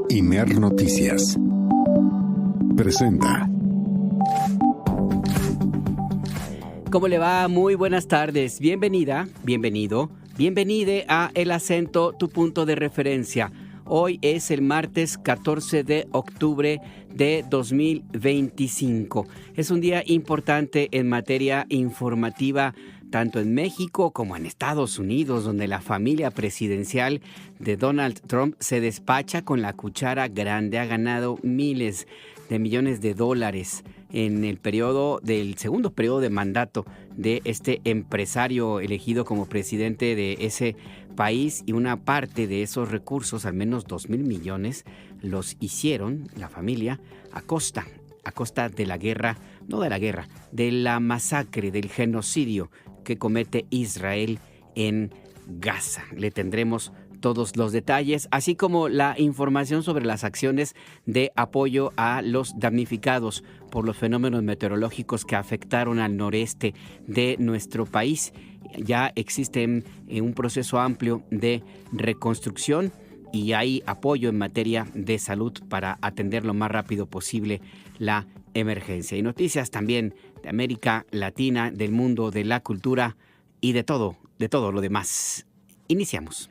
Imer Noticias presenta. ¿Cómo le va? Muy buenas tardes. Bienvenida, bienvenido, bienvenide a El Acento, tu punto de referencia. Hoy es el martes 14 de octubre de 2025. Es un día importante en materia informativa, tanto en México como en Estados Unidos, donde la familia presidencial de Donald Trump se despacha con la cuchara grande. Ha ganado miles de millones de dólares en el segundo periodo de mandato de este empresario elegido como presidente de ese país, y una parte de esos recursos, al menos 2,000 millones, los hicieron la familia a costa de la guerra, de la masacre, del genocidio que comete Israel en Gaza. Le tendremos todos los detalles, así como la información sobre las acciones de apoyo a los damnificados por los fenómenos meteorológicos que afectaron al noreste de nuestro país. Ya existe un proceso amplio de reconstrucción y hay apoyo en materia de salud para atender lo más rápido posible la emergencia. Y noticias también de América Latina, del mundo, de la cultura y de todo lo demás. Iniciamos.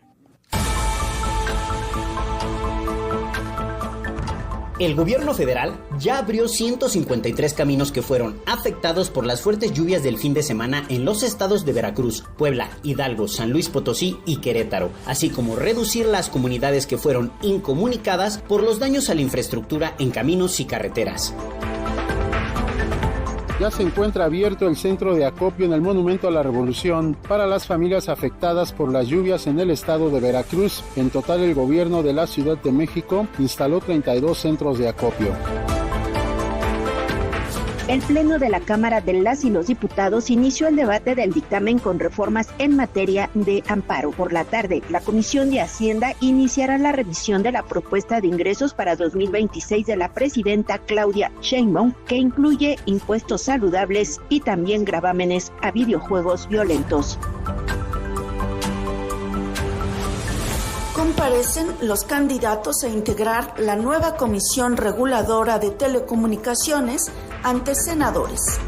El gobierno federal ya abrió 153 caminos que fueron afectados por las fuertes lluvias del fin de semana en los estados de Veracruz, Puebla, Hidalgo, San Luis Potosí y Querétaro, así como reducir las comunidades que fueron incomunicadas por los daños a la infraestructura en caminos y carreteras. Ya se encuentra abierto el centro de acopio en el Monumento a la Revolución para las familias afectadas por las lluvias en el estado de Veracruz. En total, el gobierno de la Ciudad de México instaló 32 centros de acopio. El Pleno de la Cámara de las y los Diputados inició el debate del dictamen con reformas en materia de amparo. Por la tarde, la Comisión de Hacienda iniciará la revisión de la propuesta de ingresos para 2026 de la presidenta Claudia Sheinbaum, que incluye impuestos saludables y también gravámenes a videojuegos violentos. Comparecen los candidatos a integrar la nueva Comisión Reguladora de Telecomunicaciones ante senadores.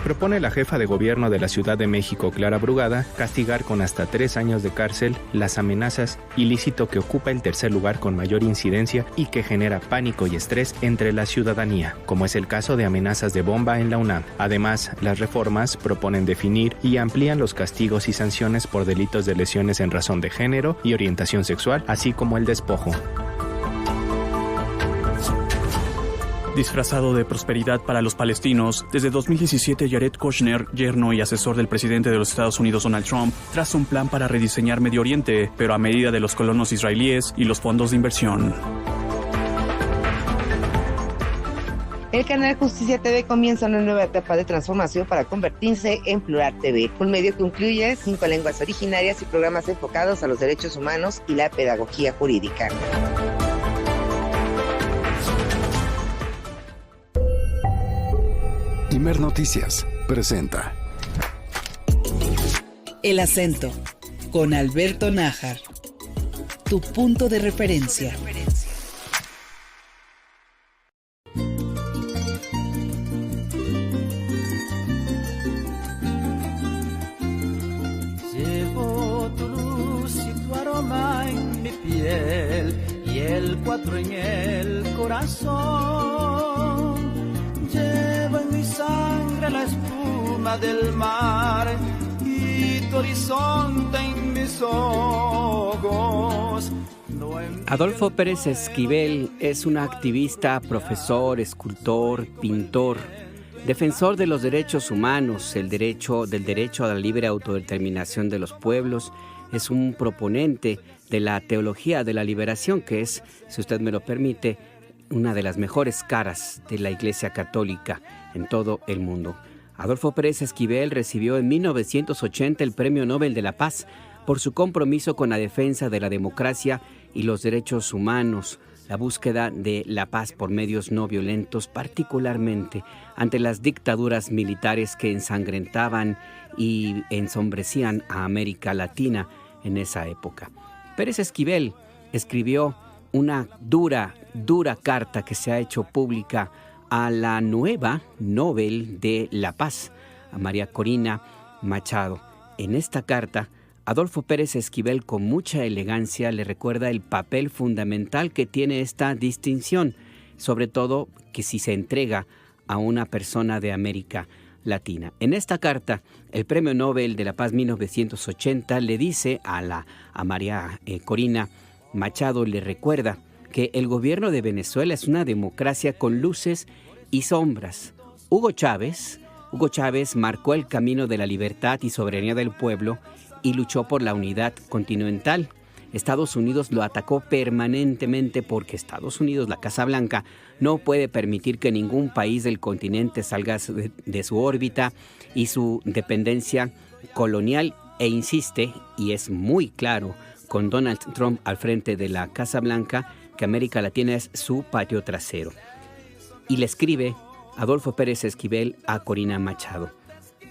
Propone la jefa de gobierno de la Ciudad de México, Clara Brugada, castigar con hasta 3 años de cárcel las amenazas, ilícito que ocupa el tercer lugar con mayor incidencia y que genera pánico y estrés entre la ciudadanía, como es el caso de amenazas de bomba en la UNAM. Además, las reformas proponen definir y amplían los castigos y sanciones por delitos de lesiones en razón de género y orientación sexual, así como el despojo. Disfrazado de prosperidad para los palestinos, desde 2017 Jared Kushner, yerno y asesor del presidente de los Estados Unidos Donald Trump, traza un plan para rediseñar Medio Oriente, pero a medida de los colonos israelíes y los fondos de inversión. El canal Justicia TV comienza una nueva etapa de transformación para convertirse en Plural TV, un medio que incluye 5 lenguas originarias y programas enfocados a los derechos humanos y la pedagogía jurídica. Imer Noticias presenta El Acento, con Alberto Nájar, tu punto de referencia. Llevo tu luz y tu aroma en mi piel y el 4 en el corazón. Llevo en mi sangre la espuma del mar y tu horizonte en mis ojos. Adolfo Pérez Esquivel es un activista, profesor, escultor, pintor, defensor de los derechos humanos, del derecho a la libre autodeterminación de los pueblos. Es un proponente de la teología de la liberación, que es, si usted me lo permite, una de las mejores caras de la Iglesia Católica en todo el mundo. Adolfo Pérez Esquivel recibió en 1980 el Premio Nobel de la Paz por su compromiso con la defensa de la democracia y los derechos humanos. la búsqueda de la paz por medios no violentos, particularmente ante las dictaduras militares que ensangrentaban y ensombrecían a América Latina en esa época. Pérez Esquivel escribió una dura carta que se ha hecho pública a la nueva Nobel de la Paz, a María Corina Machado. En esta carta, Adolfo Pérez Esquivel, con mucha elegancia, le recuerda el papel fundamental que tiene esta distinción, sobre todo que si se entrega a una persona de América Latina. En esta carta, el Premio Nobel de la Paz 1980 le dice a María Corina Machado, le recuerda que el gobierno de Venezuela es una democracia con luces y sombras. Hugo Chávez marcó el camino de la libertad y soberanía del pueblo y luchó por la unidad continental. Estados Unidos lo atacó permanentemente porque Estados Unidos, la Casa Blanca, no puede permitir que ningún país del continente salga de su órbita y su dependencia colonial, e insiste, y es muy claro con Donald Trump al frente de la Casa Blanca, que América Latina es su patio trasero. Y le escribe Adolfo Pérez Esquivel a Corina Machado: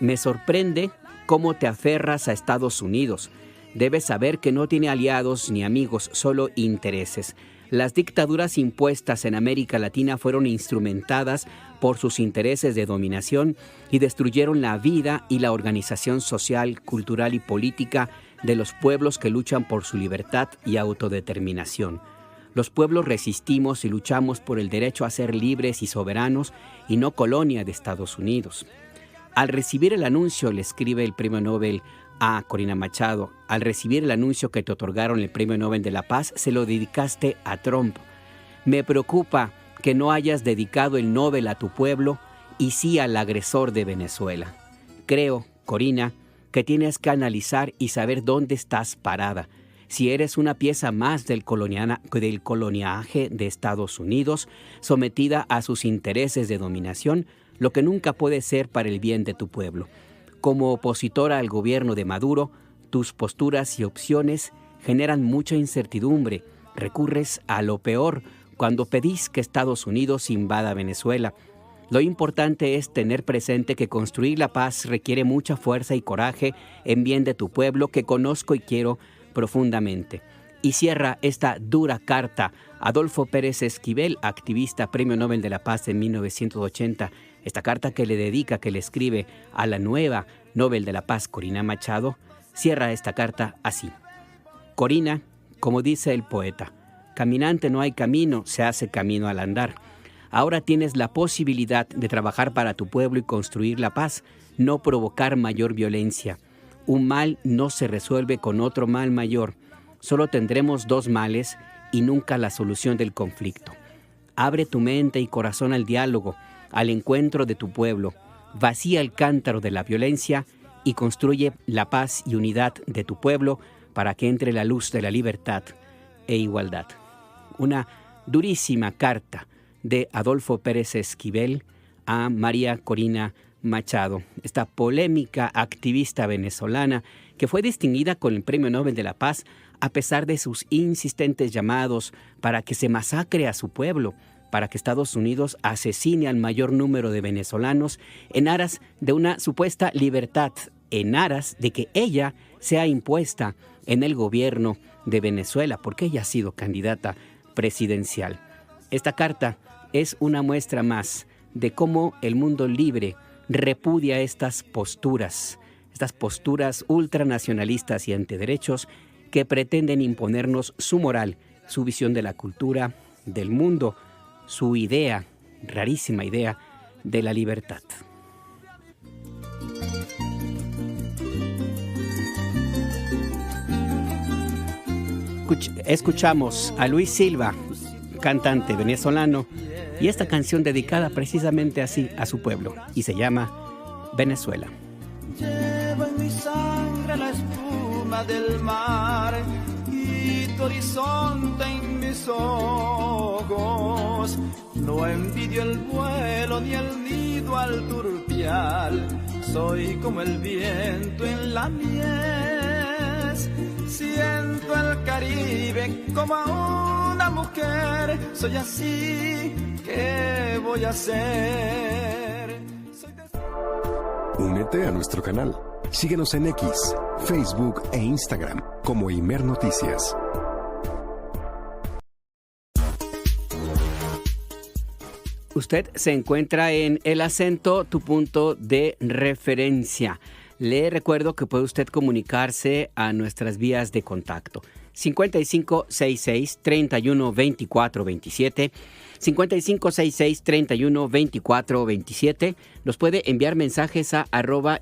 me sorprende cómo te aferras a Estados Unidos. Debes saber que no tiene aliados ni amigos, solo intereses. Las dictaduras impuestas en América Latina fueron instrumentadas por sus intereses de dominación y destruyeron la vida y la organización social, cultural y política de los pueblos que luchan por su libertad y autodeterminación. Los pueblos resistimos y luchamos por el derecho a ser libres y soberanos y no colonia de Estados Unidos. Al recibir el anuncio, le escribe el Premio Nobel a Corina Machado, al recibir el anuncio que te otorgaron el Premio Nobel de la Paz, se lo dedicaste a Trump. Me preocupa que no hayas dedicado el Nobel a tu pueblo y sí al agresor de Venezuela. Creo, Corina, que tienes que analizar y saber dónde estás parada. Si eres una pieza más del coloniaje de Estados Unidos, sometida a sus intereses de dominación, lo que nunca puede ser para el bien de tu pueblo. Como opositora al gobierno de Maduro, tus posturas y opciones generan mucha incertidumbre. Recurres a lo peor cuando pedís que Estados Unidos invada Venezuela. Lo importante es tener presente que construir la paz requiere mucha fuerza y coraje en bien de tu pueblo, que conozco y quiero profundamente. Y cierra esta dura carta Adolfo Pérez Esquivel, activista, Premio Nobel de la Paz en 1980. Esta carta que le dedica, que le escribe a la nueva Nobel de la Paz, Corina Machado, cierra esta carta así: Corina, como dice el poeta, caminante no hay camino, se hace camino al andar. Ahora tienes la posibilidad de trabajar para tu pueblo y construir la paz, no provocar mayor violencia. Un mal no se resuelve con otro mal mayor. Solo tendremos dos males y nunca la solución del conflicto. Abre tu mente y corazón al diálogo, al encuentro de tu pueblo. Vacía el cántaro de la violencia y construye la paz y unidad de tu pueblo para que entre la luz de la libertad e igualdad. Una durísima carta de Adolfo Pérez Esquivel a María Corina Machado, esta polémica activista venezolana que fue distinguida con el Premio Nobel de la Paz a pesar de sus insistentes llamados para que se masacre a su pueblo, para que Estados Unidos asesine al mayor número de venezolanos en aras de una supuesta libertad, en aras de que ella sea impuesta en el gobierno de Venezuela, porque ella ha sido candidata presidencial. Esta carta es una muestra más de cómo el mundo libre repudia estas posturas ultranacionalistas y antiderechos que pretenden imponernos su moral, su visión de la cultura, del mundo, su idea, rarísima idea, de la libertad. Escuchamos a Luis Silva, cantante venezolano, y esta canción dedicada precisamente así a su pueblo, y se llama Venezuela. Llevo en mi sangre la espuma del mar y tu horizonte en mis ojos. No envidio el vuelo ni el nido al turpial, soy como el viento en la mies. Siento el Caribe como a una mujer mujer, soy así, ¿qué voy a hacer? Únete a nuestro canal. Síguenos en X, Facebook e Instagram como Imer Noticias. Usted se encuentra en El Acento, tu punto de referencia. Le recuerdo que puede usted comunicarse a nuestras vías de contacto. 5566-312427, 5566-312427. Nos puede enviar mensajes a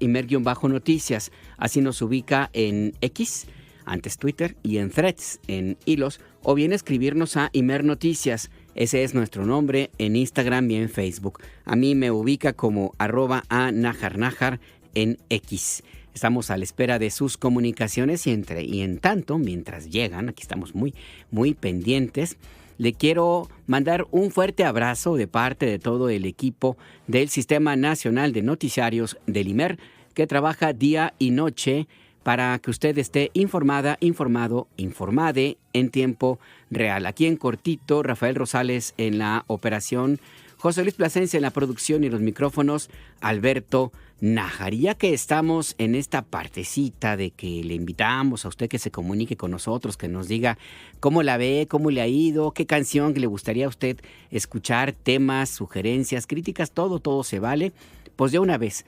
@Imer_noticias. Así nos ubica en X, antes Twitter, y en Threads, en hilos, o bien escribirnos a Imer Noticias. Ese es nuestro nombre en Instagram y en Facebook. A mí me ubica como @anajarnajar en X. Estamos a la espera de sus comunicaciones y en tanto, mientras llegan, aquí estamos muy pendientes. Le quiero mandar un fuerte abrazo de parte de todo el equipo del Sistema Nacional de Noticiarios del IMER, que trabaja día y noche para que usted esté informada, informado, informade en tiempo real. Aquí en cortito, Rafael Rosales en la operación, José Luis Plasencia en la producción y los micrófonos, Alberto Nájar. Y ya que estamos en esta partecita de que le invitamos a usted que se comunique con nosotros, que nos diga cómo la ve, cómo le ha ido, qué canción le gustaría a usted escuchar, temas, sugerencias, críticas, todo se vale. Pues de una vez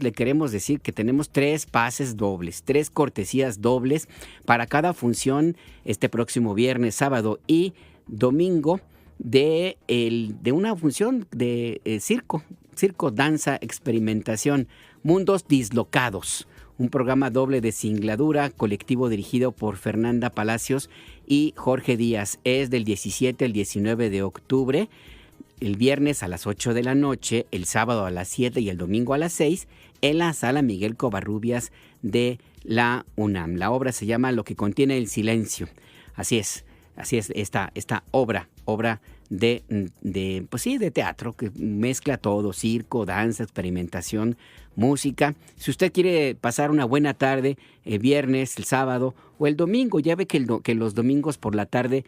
le queremos decir que tenemos 3 pases dobles, 3 cortesías dobles para cada función este próximo viernes, sábado y domingo de una función de circo, danza, experimentación, Mundos Dislocados, un programa doble de singladura, colectivo dirigido por Fernanda Palacios y Jorge Díaz. Es del 17 al 19 de octubre, el viernes a las 8 de la noche, el sábado a las 7 y el domingo a las 6, en la Sala Miguel Covarrubias de la UNAM. La obra se llama Lo que contiene el silencio. Así es esta obra de teatro que mezcla todo, circo, danza, experimentación, música. Si usted quiere pasar una buena tarde, el viernes, el sábado o el domingo, ya ve que los domingos por la tarde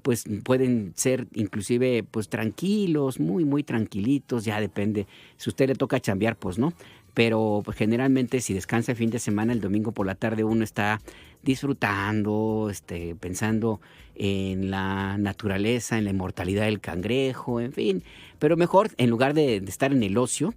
pues pueden ser inclusive pues tranquilos, muy tranquilitos, ya depende. Si usted le toca chambear, pues no. Pero pues, generalmente si descansa el fin de semana, el domingo por la tarde uno está disfrutando, pensando en la naturaleza, en la inmortalidad del cangrejo, en fin. Pero mejor, en lugar de estar en el ocio,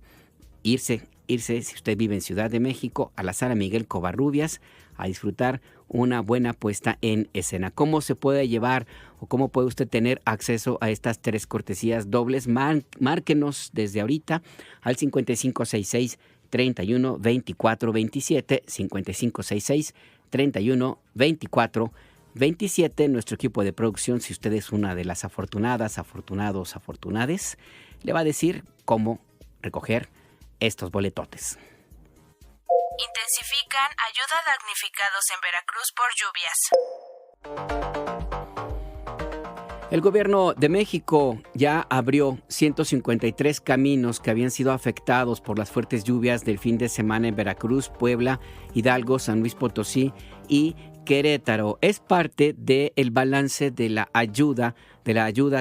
irse, si usted vive en Ciudad de México, a la Sala Miguel Covarrubias, a disfrutar una buena puesta en escena. ¿Cómo se puede llevar o cómo puede usted tener acceso a estas 3 cortesías dobles? Márquenos desde ahorita al 5566-312427, 5566-312427. Nuestro equipo de producción, si usted es una de las afortunadas, afortunades, le va a decir cómo recoger estos boletotes. Intensifican ayuda a damnificados en Veracruz por lluvias. El gobierno de México ya abrió 153 caminos que habían sido afectados por las fuertes lluvias del fin de semana en Veracruz, Puebla, Hidalgo, San Luis Potosí y Querétaro. Es parte del balance de la ayuda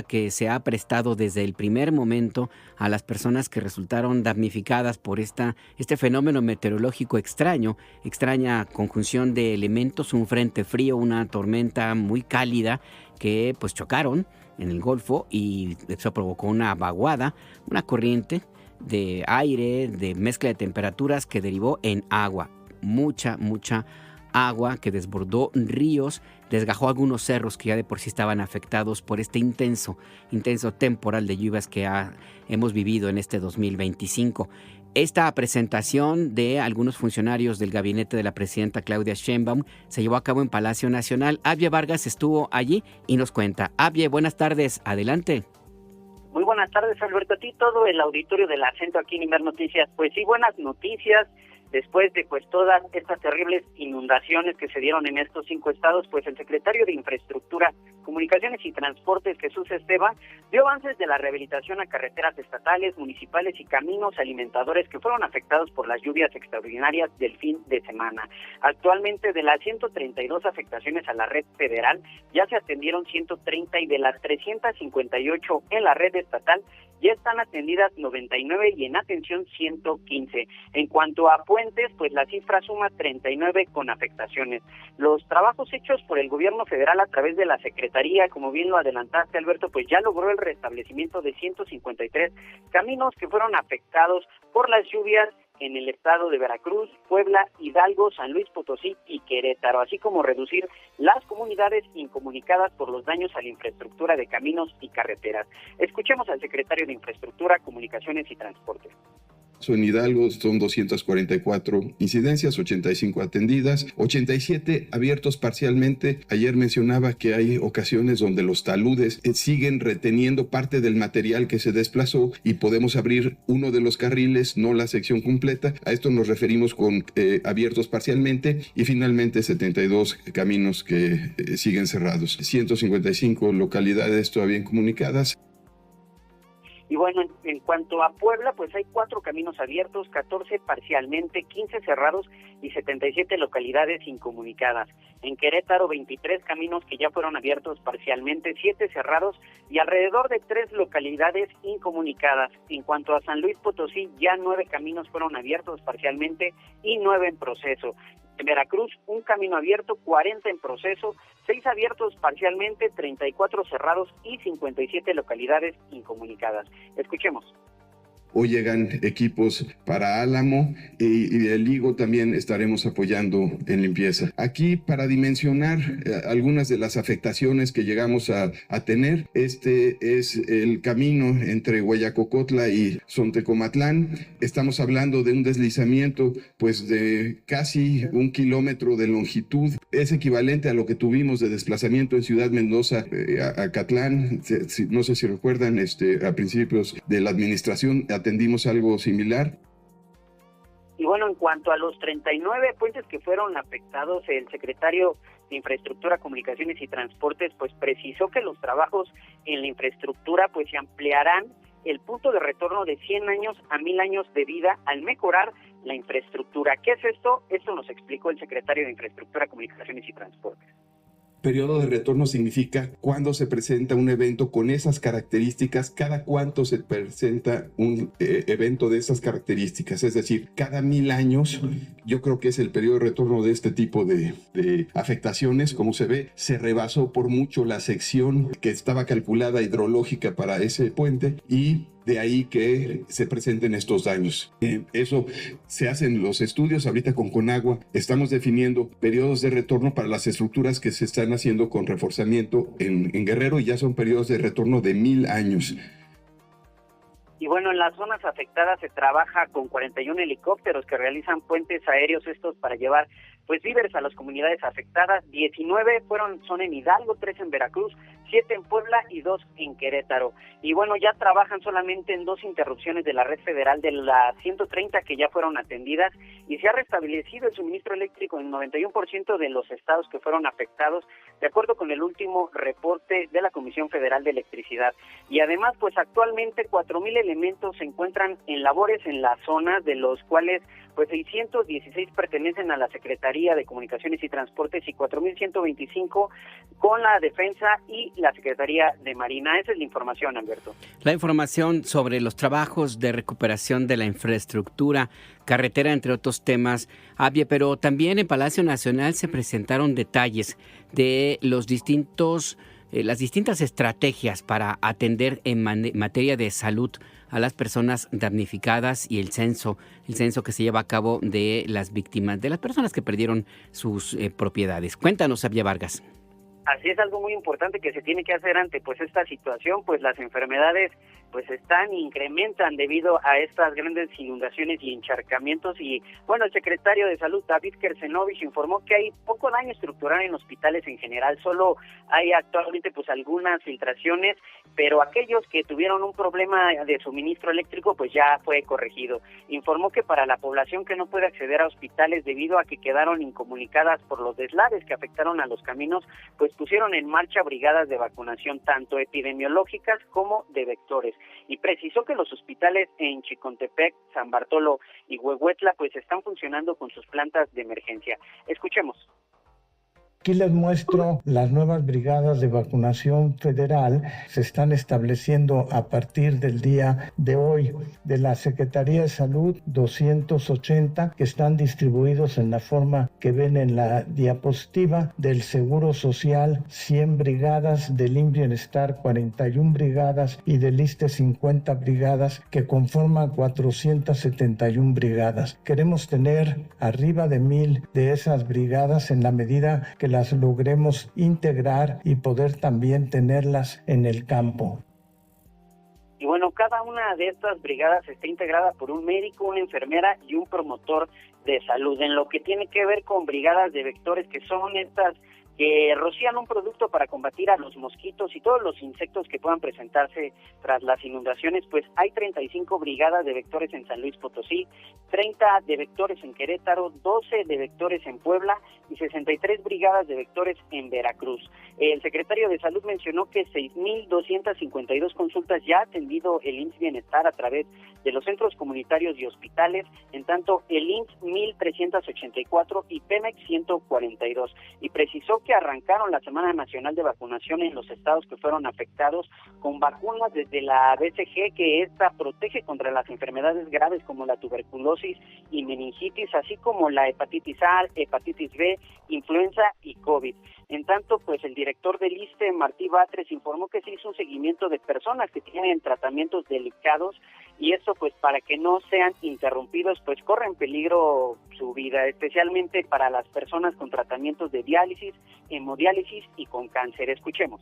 que se ha prestado desde el primer momento a las personas que resultaron damnificadas por este fenómeno meteorológico extraña conjunción de elementos, un frente frío, una tormenta muy cálida que pues chocaron en el Golfo y eso provocó una vaguada, una corriente de aire, de mezcla de temperaturas que derivó en agua, mucha agua que desbordó ríos, desgajó algunos cerros que ya de por sí estaban afectados por este intenso temporal de lluvias que hemos vivido en este 2025. Esta presentación de algunos funcionarios del gabinete de la presidenta Claudia Sheinbaum se llevó a cabo en Palacio Nacional. Abye Vargas estuvo allí y nos cuenta. Abye, buenas tardes, adelante. Muy buenas tardes, Alberto, a ti todo el auditorio del Acento aquí en Imer Noticias. Pues sí, buenas noticias. Después de pues todas estas terribles inundaciones que se dieron en estos 5 estados, pues el secretario de Infraestructura, Comunicaciones y Transportes, Jesús Esteban, dio avances de la rehabilitación a carreteras estatales, municipales y caminos alimentadores que fueron afectados por las lluvias extraordinarias del fin de semana. Actualmente, de las 132 afectaciones a la red federal, ya se atendieron 130 y de las 358 en la red estatal, ya están atendidas 99 y en atención 115. En cuanto a puentes, pues la cifra suma 39 con afectaciones. Los trabajos hechos por el gobierno federal a través de la Secretaría, como bien lo adelantaste, Alberto, pues ya logró el restablecimiento de 153 caminos que fueron afectados por las lluvias en el estado de Veracruz, Puebla, Hidalgo, San Luis Potosí y Querétaro, así como reducir las comunidades incomunicadas por los daños a la infraestructura de caminos y carreteras. Escuchemos al secretario de Infraestructura, Comunicaciones y Transporte. En Hidalgo son 244 incidencias, 85 atendidas, 87 abiertos parcialmente. Ayer mencionaba que hay ocasiones donde los taludes siguen reteniendo parte del material que se desplazó y podemos abrir uno de los carriles, no la sección completa. A esto nos referimos con abiertos parcialmente y finalmente 72 caminos que siguen cerrados. 155 localidades todavía incomunicadas. Y bueno, en cuanto a Puebla, pues hay 4 caminos abiertos, 14 parcialmente, 15 cerrados y 77 localidades incomunicadas. En Querétaro, 23 caminos que ya fueron abiertos parcialmente, 7 cerrados y alrededor de 3 localidades incomunicadas. En cuanto a San Luis Potosí, ya 9 caminos fueron abiertos parcialmente y 9 en proceso. En Veracruz, 1 camino abierto, 40 en proceso, 6 abiertos parcialmente, 34 cerrados y 57 localidades incomunicadas. Escuchemos. Hoy llegan equipos para Álamo y el Higo también estaremos apoyando en limpieza. Aquí, para dimensionar algunas de las afectaciones que llegamos a tener, este es el camino entre Guayacocotla y Sontecomatlán. Estamos hablando de un deslizamiento pues de casi 1 kilómetro de longitud. Es equivalente a lo que tuvimos de desplazamiento en Ciudad Mendoza, Acatlán. No sé si recuerdan, a principios de la administración atendimos algo similar. Y bueno, en cuanto a los 39 puentes que fueron afectados, el secretario de Infraestructura, Comunicaciones y Transportes pues precisó que los trabajos en la infraestructura pues se ampliarán el punto de retorno de 100 años a 1000 años de vida al mejorar la infraestructura. ¿Qué es esto? Esto nos explicó el secretario de Infraestructura, Comunicaciones y Transportes. Periodo de retorno significa cuándo se presenta un evento con esas características, cada cuánto se presenta un evento de esas características, es decir, cada 1000 años. Yo creo que es el periodo de retorno de este tipo de afectaciones. Como se ve, se rebasó por mucho la sección que estaba calculada hidrológica para ese puente y de ahí que se presenten estos daños. Eso se hacen los estudios. Ahorita con Conagua estamos definiendo periodos de retorno para las estructuras que se están haciendo con reforzamiento en Guerrero y ya son periodos de retorno de 1000 años. Y bueno, en las zonas afectadas se trabaja con 41 helicópteros que realizan puentes aéreos estos para llevar pues víveres a las comunidades afectadas. 19 son en Hidalgo, 3 en Veracruz, 7 en Puebla y 2 en Querétaro. Y bueno, ya trabajan solamente en 2 interrupciones de la red federal de las 130 que ya fueron atendidas y se ha restablecido el suministro eléctrico en 91% de los estados que fueron afectados, de acuerdo con el último reporte de la Comisión Federal de Electricidad. Y además, pues actualmente 4,000 elementos se encuentran en labores en la zona, de los cuales pues 616 pertenecen a la Secretaría de Comunicaciones y Transportes y 4,125 con la Defensa y la Secretaría de Marina. Esa es la información, Alberto. La información sobre los trabajos de recuperación de la infraestructura, carretera, entre otros temas, Avia, pero también en Palacio Nacional se presentaron detalles de las distintas estrategias para atender en materia de salud a las personas damnificadas y el censo que se lleva a cabo de las víctimas, de las personas que perdieron sus propiedades. Cuéntanos, Avia Vargas. Así es, algo muy importante que se tiene que hacer ante pues esta situación, pues las enfermedades pues incrementan debido a estas grandes inundaciones y encharcamientos. Y bueno, el secretario de Salud, David Kersenovich, informó que hay poco daño estructural en hospitales en general, solo hay actualmente pues algunas filtraciones, pero aquellos que tuvieron un problema de suministro eléctrico pues ya fue corregido. Informó que para la población que no puede acceder a hospitales debido a que quedaron incomunicadas por los deslaves que afectaron a los caminos, pues pusieron en marcha brigadas de vacunación tanto epidemiológicas como de vectores, y precisó que los hospitales en Chicontepec, San Bartolo y Huehuetla pues están funcionando con sus plantas de emergencia. Escuchemos. Aquí les muestro las nuevas brigadas de vacunación federal. Se están estableciendo a partir del día de hoy. De la Secretaría de Salud, 280 que están distribuidos en la forma que ven en la diapositiva. Del Seguro Social, 100 brigadas. Del IMSS Bienestar, 41 brigadas. Y del ISSSTE, 50 brigadas, que conforman 471 brigadas. Queremos tener arriba de 1,000 de esas brigadas en la medida que las logremos integrar y poder también tenerlas en el campo. Y bueno, cada una de estas brigadas está integrada por un médico, una enfermera y un promotor de salud. En lo que tiene que ver con brigadas de vectores, que son estas que rocían un producto para combatir a los mosquitos y todos los insectos que puedan presentarse tras las inundaciones, pues hay 35 brigadas de vectores en San Luis Potosí, 30 de vectores en Querétaro, 12 de vectores en Puebla y 63 brigadas de vectores en Veracruz. El secretario de Salud mencionó que 6,252 consultas ya ha atendido el IMSS Bienestar a través de los centros comunitarios y hospitales, en tanto el IMSS 1,384 y Pemex 142, y precisó que arrancaron la Semana Nacional de Vacunación en los estados que fueron afectados con vacunas desde la BCG, que esta protege contra las enfermedades graves como la tuberculosis y meningitis, así como la hepatitis A, hepatitis B, influenza y COVID. En tanto, pues el director del ISSSTE, Martí Batres, informó que se hizo un seguimiento de personas que tienen tratamientos delicados, y esto pues para que no sean interrumpidos, pues corren peligro su vida, especialmente para las personas con tratamientos de diálisis, hemodiálisis y con cáncer. Escuchemos.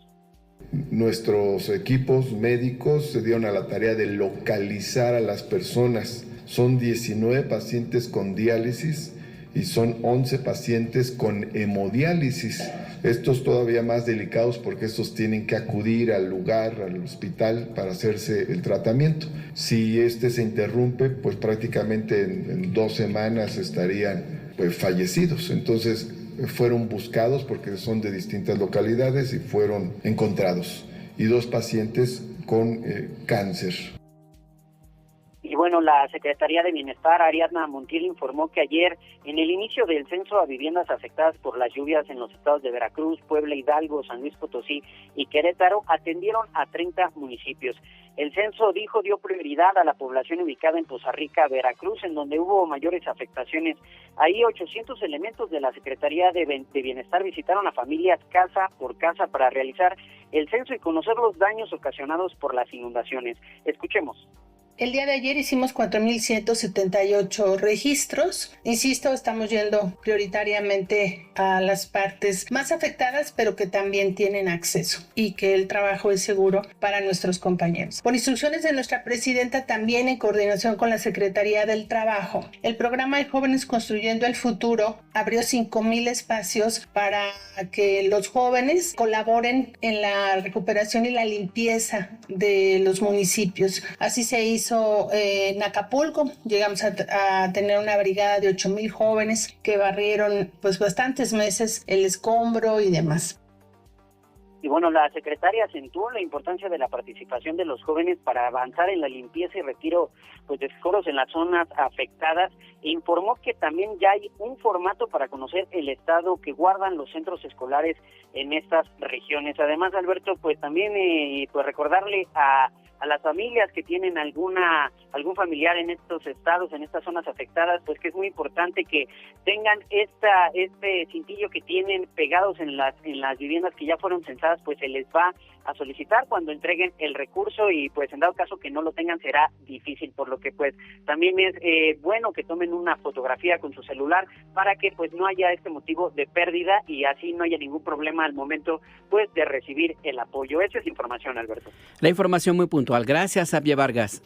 Nuestros equipos médicos se dieron a la tarea de localizar a las personas. Son 19 pacientes con diálisis y son 11 pacientes con hemodiálisis. Estos todavía más delicados porque estos tienen que acudir al lugar, al hospital, para hacerse el tratamiento. Si este se interrumpe, pues prácticamente en 2 semanas estarían pues fallecidos. Entonces fueron buscados porque son de distintas localidades y fueron encontrados. Y 2 pacientes con cáncer. Y bueno, la Secretaría de Bienestar, Ariadna Montiel, informó que ayer, en el inicio del censo a viviendas afectadas por las lluvias en los estados de Veracruz, Puebla, Hidalgo, San Luis Potosí y Querétaro, atendieron a 30 municipios. El censo, dijo, dio prioridad a la población ubicada en Poza Rica, Veracruz, en donde hubo mayores afectaciones. Ahí 800 elementos de la Secretaría de Bienestar visitaron a familias casa por casa para realizar el censo y conocer los daños ocasionados por las inundaciones. Escuchemos. El día de ayer hicimos 4,178 registros. Insisto, estamos yendo prioritariamente a las partes más afectadas, pero que también tienen acceso y que el trabajo es seguro para nuestros compañeros. Por instrucciones de nuestra presidenta, también en coordinación con la Secretaría del Trabajo, el programa de Jóvenes Construyendo el Futuro abrió 5,000 espacios para que los jóvenes colaboren en la recuperación y la limpieza de los municipios. Así se hizo en Acapulco. Llegamos a tener una brigada de 8,000 jóvenes que barrieron pues bastantes meses el escombro y demás. Y bueno, la secretaria acentuó la importancia de la participación de los jóvenes para avanzar en la limpieza y retiro pues, de escombros en las zonas afectadas, e informó que también ya hay un formato para conocer el estado que guardan los centros escolares en estas regiones. Además, Alberto, pues también pues recordarle a las familias que tienen algún familiar en estos estados, en estas zonas afectadas, pues que es muy importante que tengan este cintillo que tienen pegados en las viviendas que ya fueron censadas, pues se les va a solicitar cuando entreguen el recurso, y pues en dado caso que no lo tengan será difícil, por lo que pues también es bueno que tomen una fotografía con su celular para que pues no haya este motivo de pérdida y así no haya ningún problema al momento pues de recibir el apoyo. Esa es información, Alberto. La información muy puntual. Gracias, Xavier Vargas.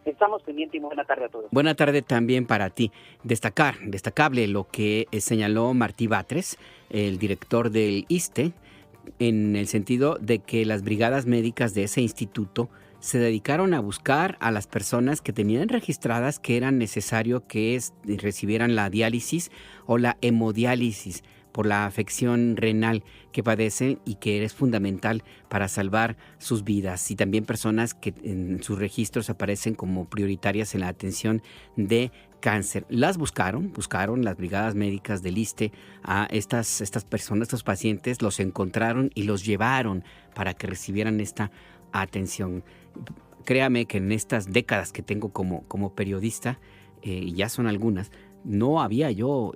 Estamos pendientes y buena tarde a todos. Buena tarde también para ti. Destacable lo que señaló Martí Batres, el director del ISSSTE, en el sentido de que las brigadas médicas de ese instituto se dedicaron a buscar a las personas que tenían registradas que era necesario que recibieran la diálisis o la hemodiálisis por la afección renal que padecen y que es fundamental para salvar sus vidas, y también personas que en sus registros aparecen como prioritarias en la atención de cáncer. Las buscaron las brigadas médicas del ISSSTE a estas personas, estos pacientes, los encontraron y los llevaron para que recibieran esta atención. Créame que en estas décadas que tengo como periodista, y ya son algunas, no había yo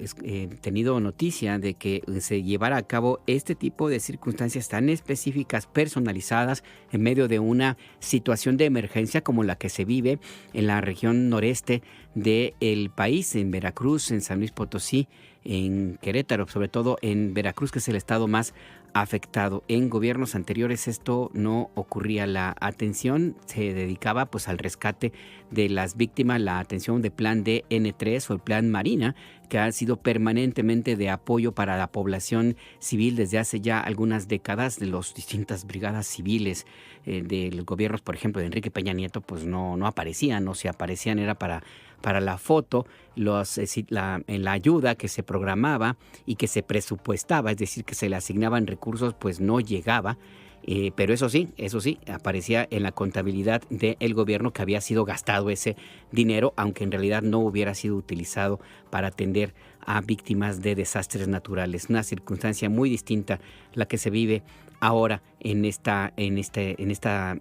tenido noticia de que se llevara a cabo este tipo de circunstancias tan específicas, personalizadas, en medio de una situación de emergencia como la que se vive en la región noreste del país, en Veracruz, en San Luis Potosí, en Querétaro, sobre todo en Veracruz, que es el estado más afectado. En gobiernos anteriores esto no ocurría. La atención se dedicaba pues al rescate de las víctimas, la atención de plan DN3 o el plan Marina, que ha sido permanentemente de apoyo para la población civil desde hace ya algunas décadas. De las distintas brigadas civiles de los gobiernos, por ejemplo, de Enrique Peña Nieto, pues no aparecían, o si aparecían era para la foto, en la ayuda que se programaba y que se presupuestaba, es decir, que se le asignaban recursos, pues no llegaba. Pero eso sí, aparecía en la contabilidad del gobierno que había sido gastado ese dinero, aunque en realidad no hubiera sido utilizado para atender a víctimas de desastres naturales. Una circunstancia muy distinta la que se vive ahora en esta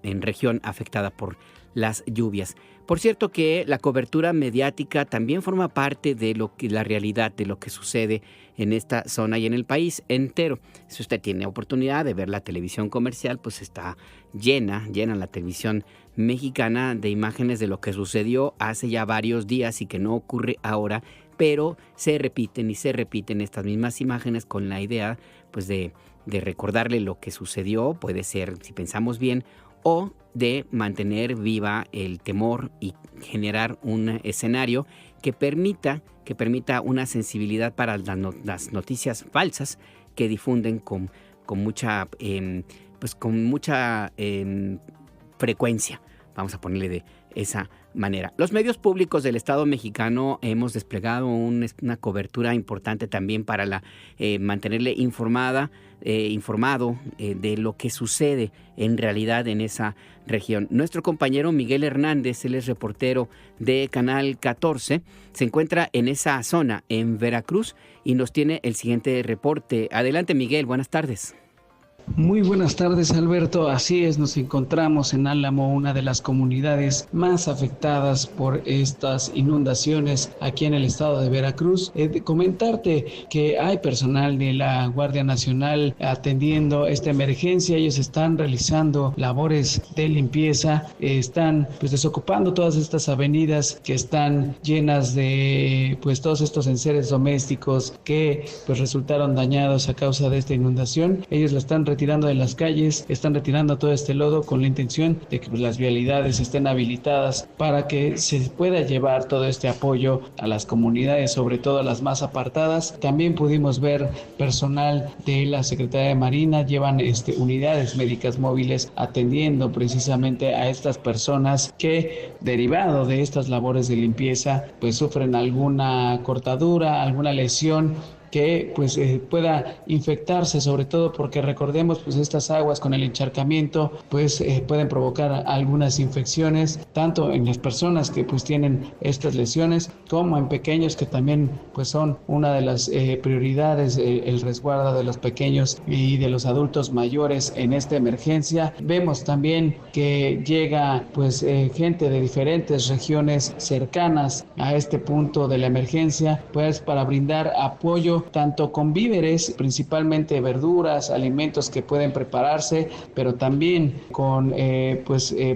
región afectada por las lluvias. Por cierto que la cobertura mediática también forma parte de la realidad de lo que sucede en esta zona y en el país entero. Si usted tiene oportunidad de ver la televisión comercial, pues está llena la televisión mexicana de imágenes de lo que sucedió hace ya varios días y que no ocurre ahora, pero se repiten estas mismas imágenes con la idea pues de recordarle lo que sucedió, puede ser, si pensamos bien, o de mantener viva el temor y generar un escenario que permita una sensibilidad para las noticias falsas que difunden con mucha frecuencia, vamos a ponerle de esa manera. Los medios públicos del Estado mexicano hemos desplegado una cobertura importante también para mantenerle informado de lo que sucede en realidad en esa región. Nuestro compañero Miguel Hernández, él es reportero de Canal 14, se encuentra en esa zona, en Veracruz, y nos tiene el siguiente reporte. Adelante, Miguel, buenas tardes. Muy buenas tardes, Alberto. Así es, nos encontramos en Álamo, una de las comunidades más afectadas por estas inundaciones aquí en el estado de Veracruz. Comentarte que hay personal de la Guardia Nacional atendiendo esta emergencia. Ellos están realizando labores de limpieza, están desocupando todas estas avenidas que están llenas de todos estos enseres domésticos que resultaron dañados a causa de esta inundación. Ellos la están retirando de las calles, están retirando todo este lodo con la intención de que las vialidades estén habilitadas para que se pueda llevar todo este apoyo a las comunidades, sobre todo a las más apartadas. También pudimos ver personal de la Secretaría de Marina, llevan unidades médicas móviles atendiendo precisamente a estas personas que, derivado de estas labores de limpieza, sufren alguna cortadura, alguna lesión que pueda infectarse, sobre todo porque recordemos estas aguas con el encharcamiento pueden provocar algunas infecciones tanto en las personas que tienen estas lesiones como en pequeños, que también son una de las prioridades, el resguardo de los pequeños y de los adultos mayores en esta emergencia. Vemos también que llega gente de diferentes regiones cercanas a este punto de la emergencia para brindar apoyo apoyo tanto con víveres, principalmente verduras, alimentos que pueden prepararse, pero también con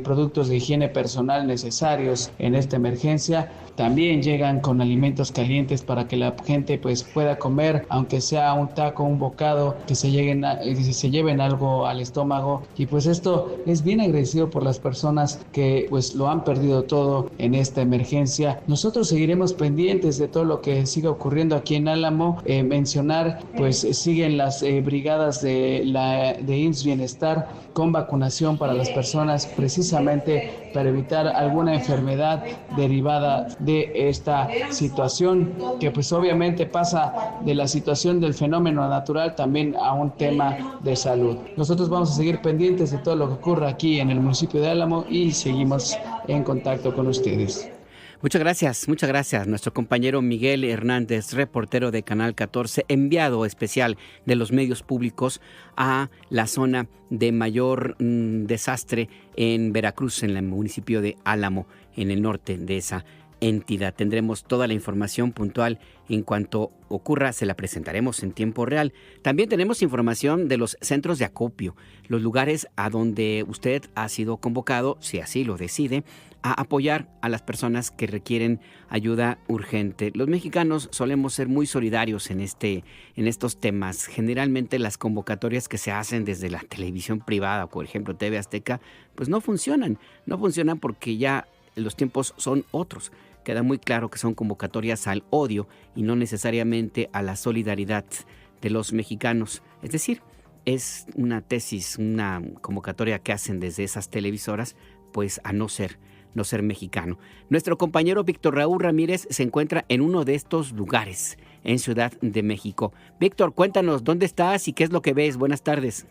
productos de higiene personal necesarios en esta emergencia. También llegan con alimentos calientes para que la gente pues pueda comer, aunque sea un taco, un bocado, que se lleven algo al estómago. Y pues esto es bien agradecido por las personas que pues lo han perdido todo en esta emergencia. Nosotros seguiremos pendientes de todo lo que siga ocurriendo aquí en Álamo. Mencionar pues siguen las brigadas de IMSS Bienestar con vacunación para las personas, precisamente para evitar alguna enfermedad derivada de esta situación, que pues obviamente pasa de la situación del fenómeno natural también a un tema de salud. Nosotros vamos a seguir pendientes de todo lo que ocurra aquí en el municipio de Álamo y seguimos en contacto con ustedes. Muchas gracias. Nuestro compañero Miguel Hernández, reportero de Canal 14, enviado especial de los medios públicos a la zona de mayor desastre en Veracruz, en el municipio de Álamo, en el norte de esa entidad. Tendremos toda la información puntual en cuanto ocurra, se la presentaremos en tiempo real. También tenemos información de los centros de acopio, los lugares a donde usted ha sido convocado, si así lo decide, a apoyar a las personas que requieren ayuda urgente. Los mexicanos solemos ser muy solidarios en estos temas. Generalmente las convocatorias que se hacen desde la televisión privada, por ejemplo TV Azteca, pues no funcionan porque ya los tiempos son otros. Queda muy claro que son convocatorias al odio y no necesariamente a la solidaridad de los mexicanos. Es decir, es una tesis, una convocatoria que hacen desde esas televisoras, pues a no ser mexicano. Nuestro compañero Víctor Raúl Ramírez se encuentra en uno de estos lugares, en Ciudad de México. Víctor, cuéntanos, ¿dónde estás y qué es lo que ves? Buenas tardes.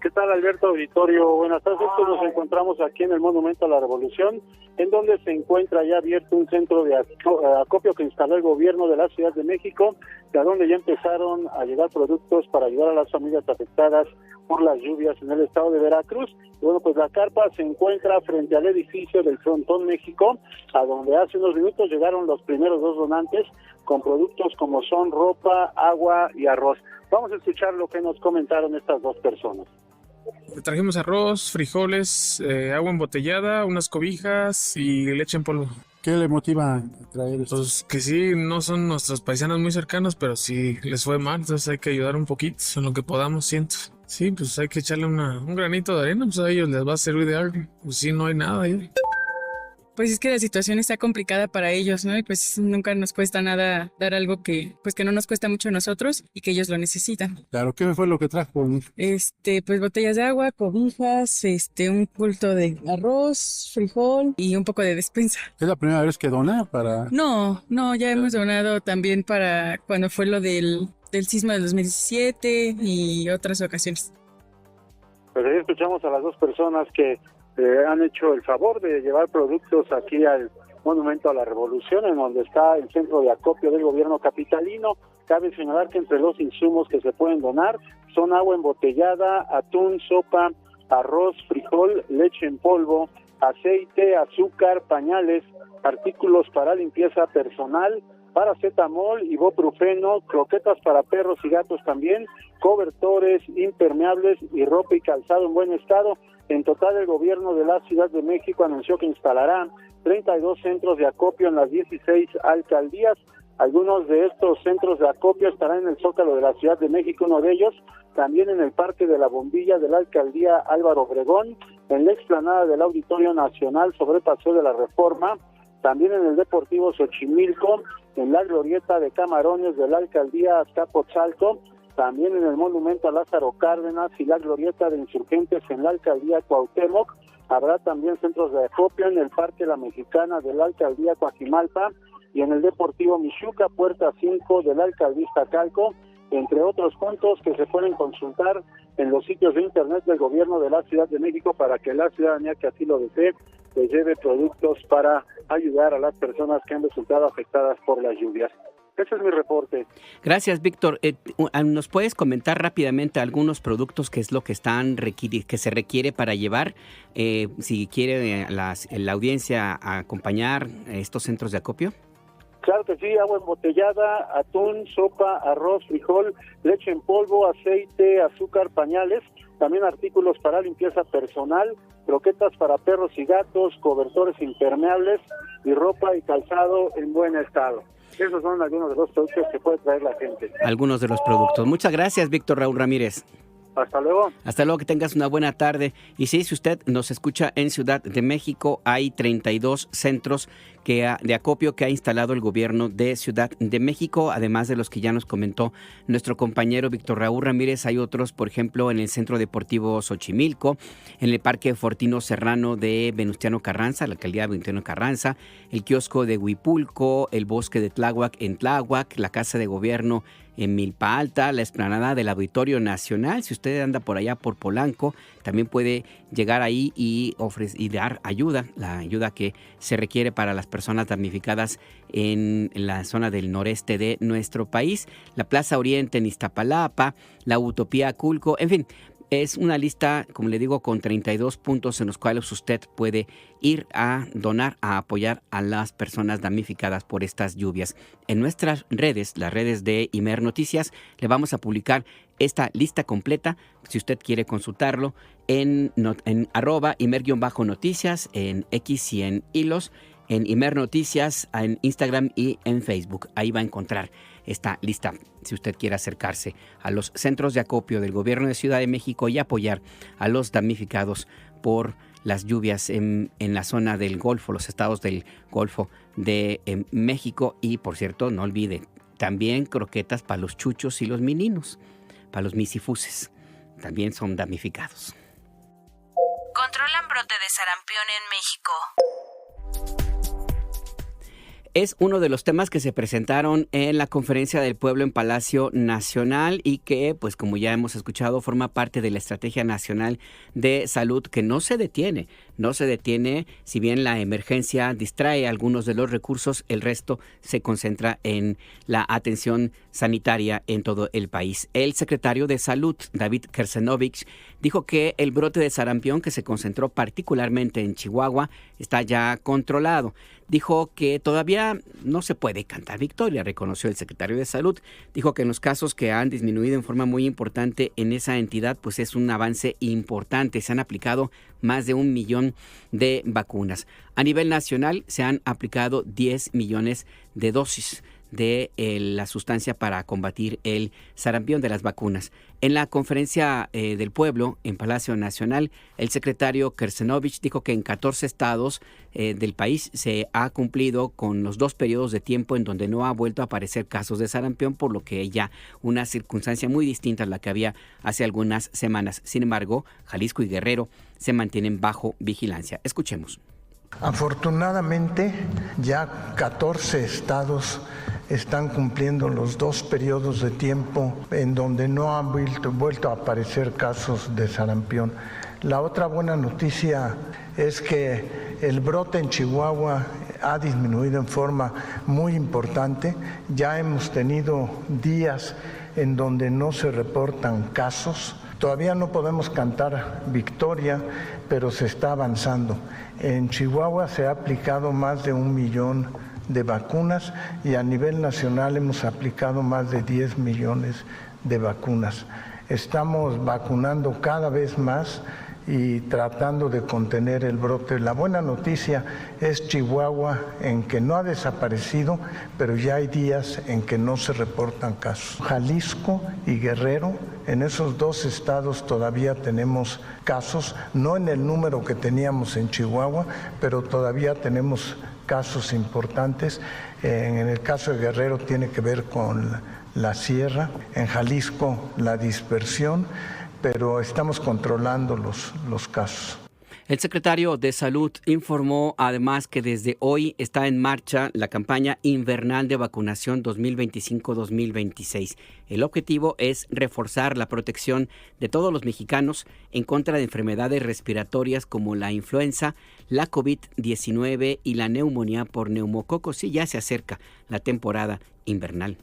¿Qué tal, Alberto Auditorio? Buenas tardes. Nos encontramos aquí en el Monumento a la Revolución, en donde se encuentra ya abierto un centro de acopio que instaló el gobierno de la Ciudad de México, de donde ya empezaron a llegar productos para ayudar a las familias afectadas por las lluvias en el estado de Veracruz. Y bueno, pues la carpa se encuentra frente al edificio del Frontón México, a donde hace unos minutos llegaron los primeros 2 donantes con productos como son ropa, agua y arroz. Vamos a escuchar lo que nos comentaron estas 2 personas. Trajimos arroz, frijoles, agua embotellada, unas cobijas y leche en polvo. ¿Qué le motiva a traer esto? Pues que sí, no son nuestros paisanos muy cercanos, pero sí les fue mal, entonces hay que ayudar un poquito en lo que podamos, siento. Sí, pues hay que echarle un granito de arena, pues a ellos les va a servir de algo. Pues sí, no hay nada ahí. Pues es que la situación está complicada para ellos, ¿no? Y pues nunca nos cuesta nada dar algo que no nos cuesta mucho a nosotros y que ellos lo necesitan. Claro, ¿qué fue lo que trajo? Pues botellas de agua, cobijas, un bulto de arroz, frijol y un poco de despensa. ¿Es la primera vez que dona para...? No, ya hemos donado también para cuando fue lo del sismo del 2017 y otras ocasiones. Pues ahí escuchamos a las 2 personas que han hecho el favor de llevar productos aquí al Monumento a la Revolución, en donde está el centro de acopio del gobierno capitalino. Cabe señalar que entre los insumos que se pueden donar son agua embotellada, atún, sopa, arroz, frijol, leche en polvo, aceite, azúcar, pañales, artículos para limpieza personal, paracetamol, ibuprofeno, croquetas para perros y gatos también, cobertores, impermeables y ropa y calzado en buen estado. En total, el gobierno de la Ciudad de México anunció que instalará 32 centros de acopio en las 16 alcaldías. Algunos de estos centros de acopio estarán en el Zócalo de la Ciudad de México, uno de ellos también en el Parque de la Bombilla de la Alcaldía Álvaro Obregón, en la explanada del Auditorio Nacional sobre Paseo de la Reforma, también en el Deportivo Xochimilco, en la Glorieta de Camarones de la Alcaldía Azcapotzalco, también en el Monumento a Lázaro Cárdenas y la Glorieta de Insurgentes en la Alcaldía Cuauhtémoc. Habrá también centros de acopio en el Parque La Mexicana de la Alcaldía Coajimalpa y en el Deportivo Michuca, Puerta 5 de la Alcaldía Iztacalco, entre otros puntos que se pueden consultar en los sitios de internet del gobierno de la Ciudad de México para que la ciudadanía que así lo desee les lleve productos para ayudar a las personas que han resultado afectadas por las lluvias. Ese es mi reporte. Gracias, Víctor. ¿Nos puedes comentar rápidamente algunos productos que es lo que que se requiere para llevar? Si quiere la audiencia a acompañar estos centros de acopio. Claro que sí, agua embotellada, atún, sopa, arroz, frijol, leche en polvo, aceite, azúcar, pañales, también artículos para limpieza personal, croquetas para perros y gatos, cobertores impermeables y ropa y calzado en buen estado. Esos son algunos de los productos que puede traer la gente. Algunos de los productos. Muchas gracias, Víctor Raúl Ramírez. Hasta luego. Hasta luego, que tengas una buena tarde. Y sí, si usted nos escucha en Ciudad de México, hay 32 centros de acopio que ha instalado el gobierno de Ciudad de México, además de los que ya nos comentó nuestro compañero Víctor Raúl Ramírez. Hay otros, por ejemplo, en el Centro Deportivo Xochimilco, en el Parque Fortino Serrano de Venustiano Carranza, la alcaldía de Venustiano Carranza, el kiosco de Huipulco, el bosque de Tláhuac en Tláhuac, la Casa de Gobierno en Milpa Alta, la explanada del Auditorio Nacional. Si usted anda por allá por Polanco, también puede llegar ahí y dar ayuda, la ayuda que se requiere para las personas damnificadas en la zona del noreste de nuestro país. La Plaza Oriente en Iztapalapa, la Utopía Culco, en fin. Es una lista, como le digo, con 32 puntos en los cuales usted puede ir a donar, a apoyar a las personas damnificadas por estas lluvias. En nuestras redes, las redes de Imer Noticias, le vamos a publicar esta lista completa, si usted quiere consultarlo, en @Imer_Noticias, en X y en Hilos, en Imer Noticias, en Instagram y en Facebook. Ahí va a encontrar esta lista, si usted quiere acercarse a los centros de acopio del gobierno de Ciudad de México y apoyar a los damnificados por las lluvias en la zona del Golfo, los estados del Golfo de México. Y, por cierto, no olvide, también croquetas para los chuchos y los meninos, para los misifuses, también son damnificados. Controlan brote de sarampión en México. Es uno de los temas que se presentaron en la Conferencia del Pueblo en Palacio Nacional y que, pues como ya hemos escuchado, forma parte de la Estrategia Nacional de Salud, que no se detiene. Si bien la emergencia distrae algunos de los recursos, el resto se concentra en la atención sanitaria en todo el país. El secretario de Salud, David Kersenovich, dijo que el brote de sarampión, que se concentró particularmente en Chihuahua, está ya controlado. Dijo que todavía no se puede cantar victoria, reconoció el secretario de Salud. Dijo que en los casos que han disminuido en forma muy importante en esa entidad, pues es un avance importante. Se han aplicado más de 1 millón de vacunas. A nivel nacional se han aplicado 10 millones de dosis de la sustancia para combatir el sarampión, de las vacunas. En la Conferencia del Pueblo en Palacio Nacional, el secretario Kersenovich dijo que en 14 estados del país se ha cumplido con los 2 periodos de tiempo en donde no ha vuelto a aparecer casos de sarampión, por lo que ya una circunstancia muy distinta a la que había hace algunas semanas. Sin embargo, Jalisco y Guerrero se mantienen bajo vigilancia. Escuchemos. Afortunadamente, ya 14 estados están cumpliendo los 2 periodos de tiempo en donde no han vuelto a aparecer casos de sarampión. La otra buena noticia es que el brote en Chihuahua ha disminuido en forma muy importante. Ya hemos tenido días en donde no se reportan casos. Todavía no podemos cantar victoria, pero se está avanzando. En Chihuahua se ha aplicado más de 1 millón de vacunas y a nivel nacional hemos aplicado más de 10 millones de vacunas. Estamos vacunando cada vez más y tratando de contener el brote. La buena noticia es Chihuahua, en que no ha desaparecido, pero ya hay días en que no se reportan casos. Jalisco y Guerrero, en esos 2 estados todavía tenemos casos, no en el número que teníamos en Chihuahua, pero todavía tenemos casos importantes. En el caso de Guerrero tiene que ver con la sierra, en Jalisco la dispersión, pero estamos controlando los casos. El secretario de Salud informó además que desde hoy está en marcha la campaña invernal de vacunación 2025-2026. El objetivo es reforzar la protección de todos los mexicanos en contra de enfermedades respiratorias como la influenza, la COVID-19 y la neumonía por neumococos. Sí, ya se acerca la temporada invernal.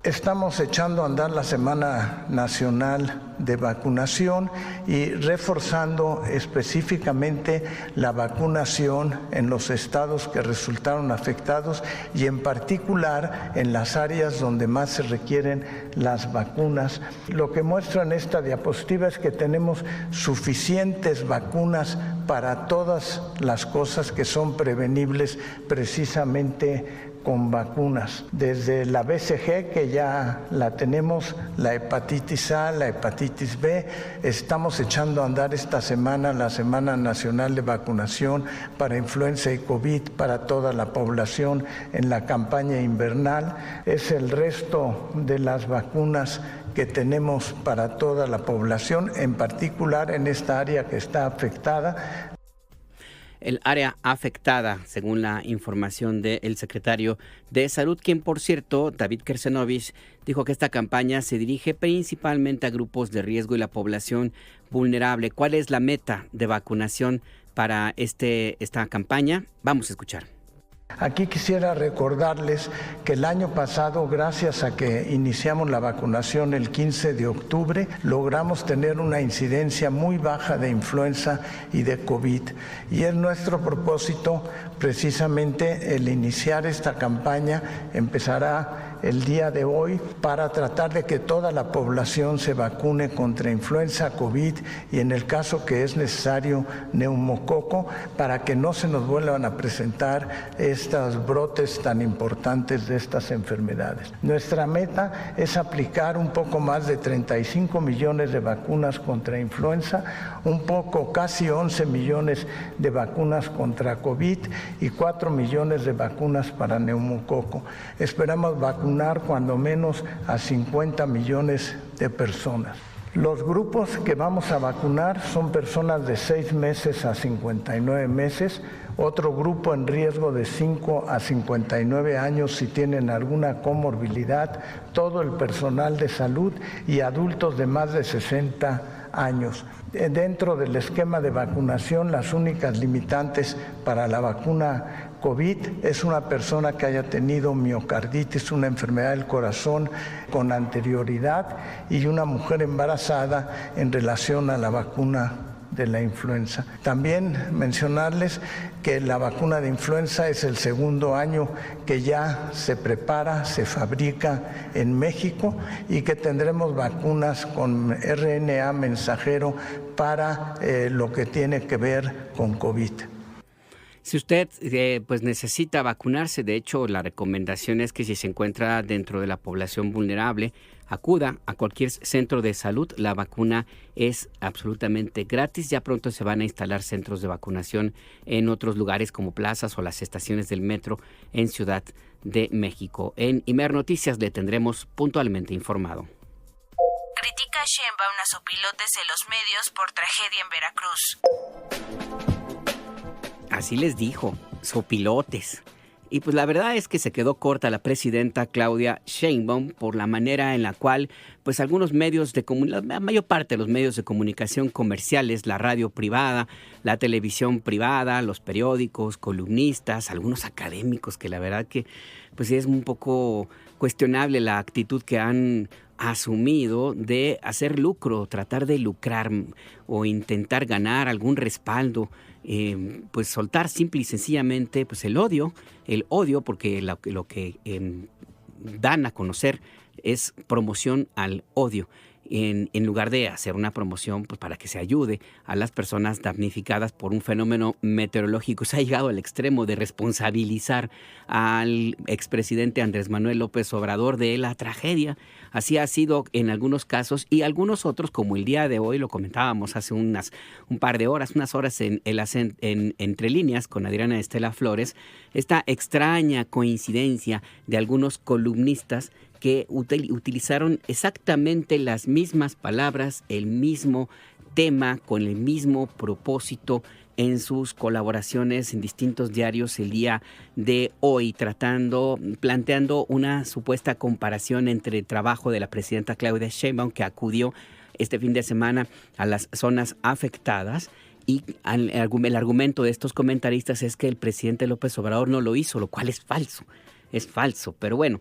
Estamos echando a andar la Semana Nacional de Vacunación y reforzando específicamente la vacunación en los estados que resultaron afectados y en particular en las áreas donde más se requieren las vacunas. Lo que muestra en esta diapositiva es que tenemos suficientes vacunas para todas las cosas que son prevenibles precisamente con vacunas, desde la BCG, que ya la tenemos, la hepatitis A, la hepatitis B. Estamos echando a andar esta semana la Semana Nacional de Vacunación para influenza y COVID para toda la población en la campaña invernal. Es el resto de las vacunas que tenemos para toda la población, en particular en esta área que está afectada. El área afectada, según la información del secretario de Salud, quien, por cierto, David Kersenovich, dijo que esta campaña se dirige principalmente a grupos de riesgo y la población vulnerable. ¿Cuál es la meta de vacunación para esta campaña? Vamos a escuchar. Aquí quisiera recordarles que el año pasado, gracias a que iniciamos la vacunación el 15 de octubre, logramos tener una incidencia muy baja de influenza y de COVID. Y es nuestro propósito precisamente el iniciar esta campaña. Empezará el día de hoy para tratar de que toda la población se vacune contra influenza, COVID y en el caso que es necesario neumococo, para que no se nos vuelvan a presentar estos brotes tan importantes de estas enfermedades. Nuestra meta es aplicar un poco más de 35 millones de vacunas contra influenza, casi 11 millones de vacunas contra COVID y 4 millones de vacunas para neumococo. Esperamos vacunar cuando menos a 50 millones de personas. Los grupos que vamos a vacunar son personas de 6 meses a 59 meses, otro grupo en riesgo de 5 a 59 años si tienen alguna comorbilidad, todo el personal de salud y adultos de más de 60 años. Dentro del esquema de vacunación, las únicas limitantes para la vacuna COVID es una persona que haya tenido miocarditis, una enfermedad del corazón con anterioridad, y una mujer embarazada en relación a la vacuna de la influenza. También mencionarles que la vacuna de influenza es el segundo año que ya se prepara, se fabrica en México y que tendremos vacunas con RNA mensajero para lo que tiene que ver con COVID. Si usted pues necesita vacunarse, de hecho la recomendación es que si se encuentra dentro de la población vulnerable, acuda a cualquier centro de salud. La vacuna es absolutamente gratis. Ya pronto se van a instalar centros de vacunación en otros lugares como plazas o las estaciones del metro en Ciudad de México. En Imer Noticias le tendremos puntualmente informado. Critica a Sheinbaum a sopilotes en los medios por tragedia en Veracruz. Así les dijo, sopilotes. Y pues la verdad es que se quedó corta la presidenta Claudia Sheinbaum por la manera en la cual pues algunos medios la mayor parte de los medios de comunicación comerciales, la radio privada, la televisión privada, los periódicos, columnistas, algunos académicos, que la verdad que pues es un poco cuestionable la actitud que han asumido de hacer lucro, tratar de lucrar o intentar ganar algún respaldo, pues soltar simple y sencillamente pues el odio, porque lo que dan a conocer es promoción al odio. En lugar de hacer una promoción pues, para que se ayude a las personas damnificadas por un fenómeno meteorológico. Se ha llegado al extremo de responsabilizar al expresidente Andrés Manuel López Obrador de la tragedia. Así ha sido en algunos casos y algunos otros, como el día de hoy, lo comentábamos hace unas horas en Entre Líneas con Adriana Estela Flores, esta extraña coincidencia de algunos columnistas que utilizaron exactamente las mismas palabras, el mismo tema, con el mismo propósito en sus colaboraciones en distintos diarios el día de hoy, planteando una supuesta comparación entre el trabajo de la presidenta Claudia Sheinbaum, que acudió este fin de semana a las zonas afectadas, y el argumento de estos comentaristas es que el presidente López Obrador no lo hizo, lo cual es falso, pero bueno.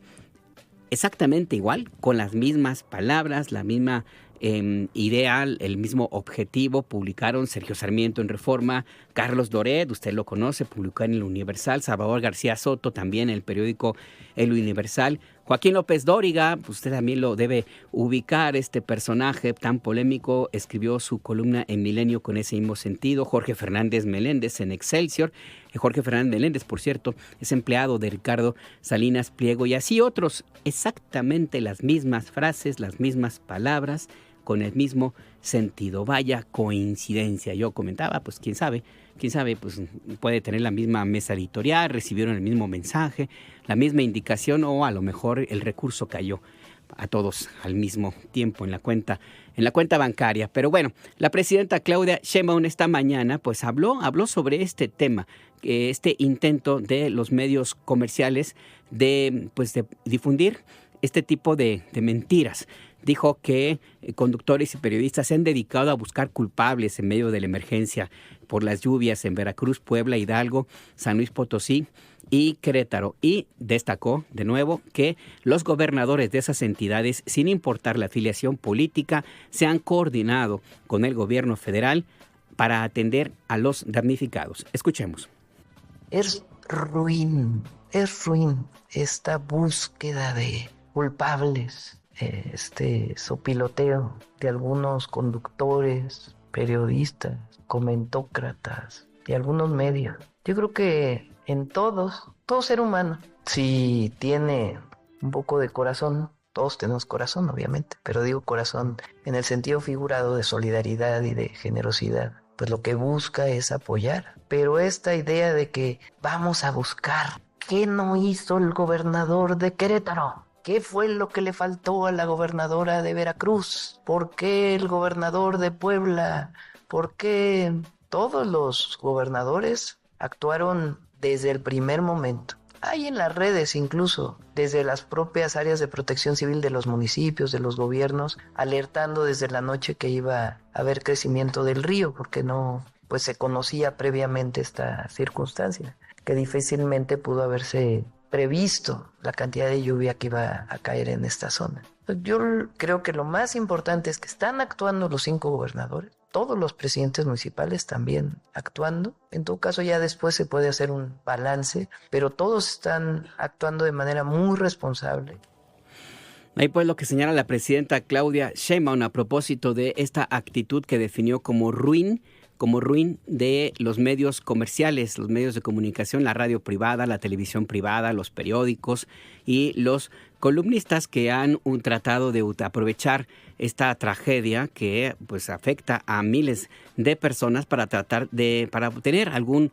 exactamente igual, con las mismas palabras, la misma idea, el mismo objetivo. Publicaron Sergio Sarmiento en Reforma, Carlos Doret, usted lo conoce, publicó en El Universal, Salvador García Soto también en el periódico El Universal, Joaquín López Dóriga, usted también lo debe ubicar, este personaje tan polémico, escribió su columna en Milenio con ese mismo sentido. Jorge Fernández Meléndez en Excelsior. Jorge Fernández Meléndez, por cierto, es empleado de Ricardo Salinas Pliego, y así otros, exactamente las mismas frases, las mismas palabras, con el mismo sentido. Vaya coincidencia. Yo comentaba, pues quién sabe, pues puede tener la misma mesa editorial, recibieron el mismo mensaje, la misma indicación, o a lo mejor el recurso cayó a todos al mismo tiempo en la cuenta bancaria. Pero bueno, la presidenta Claudia Sheinbaum esta mañana pues habló sobre este tema, este intento de los medios comerciales de difundir este tipo de mentiras. Dijo que conductores y periodistas se han dedicado a buscar culpables en medio de la emergencia por las lluvias en Veracruz, Puebla, Hidalgo, San Luis Potosí y Querétaro. Y destacó de nuevo que los gobernadores de esas entidades, sin importar la afiliación política, se han coordinado con el gobierno federal para atender a los damnificados. Escuchemos. Es ruin esta búsqueda de culpables, este sopiloteo de algunos conductores, periodistas, comentócratas y algunos medios. Yo creo que en todo ser humano, si tiene un poco de corazón, todos tenemos corazón obviamente, pero digo corazón en el sentido figurado de solidaridad y de generosidad, pues lo que busca es apoyar. Pero esta idea de que vamos a buscar ¿qué no hizo el gobernador de Querétaro? ¿Qué fue lo que le faltó a la gobernadora de Veracruz? ¿Por qué el gobernador de Puebla? ¿Por qué todos los gobernadores actuaron desde el primer momento? Hay en las redes incluso, desde las propias áreas de protección civil de los municipios, de los gobiernos, alertando desde la noche que iba a haber crecimiento del río, porque no, pues se conocía previamente esta circunstancia, que difícilmente pudo haberse previsto la cantidad de lluvia que iba a caer en esta zona. Yo creo que lo más importante es que están actuando los 5 gobernadores, todos los presidentes municipales también actuando. En todo caso ya después se puede hacer un balance, pero todos están actuando de manera muy responsable. Ahí pues lo que señala la presidenta Claudia Sheinbaum a propósito de esta actitud que definió como ruin de los medios comerciales, los medios de comunicación, la radio privada, la televisión privada, los periódicos y los columnistas que han tratado de aprovechar esta tragedia que pues afecta a miles de personas para obtener algún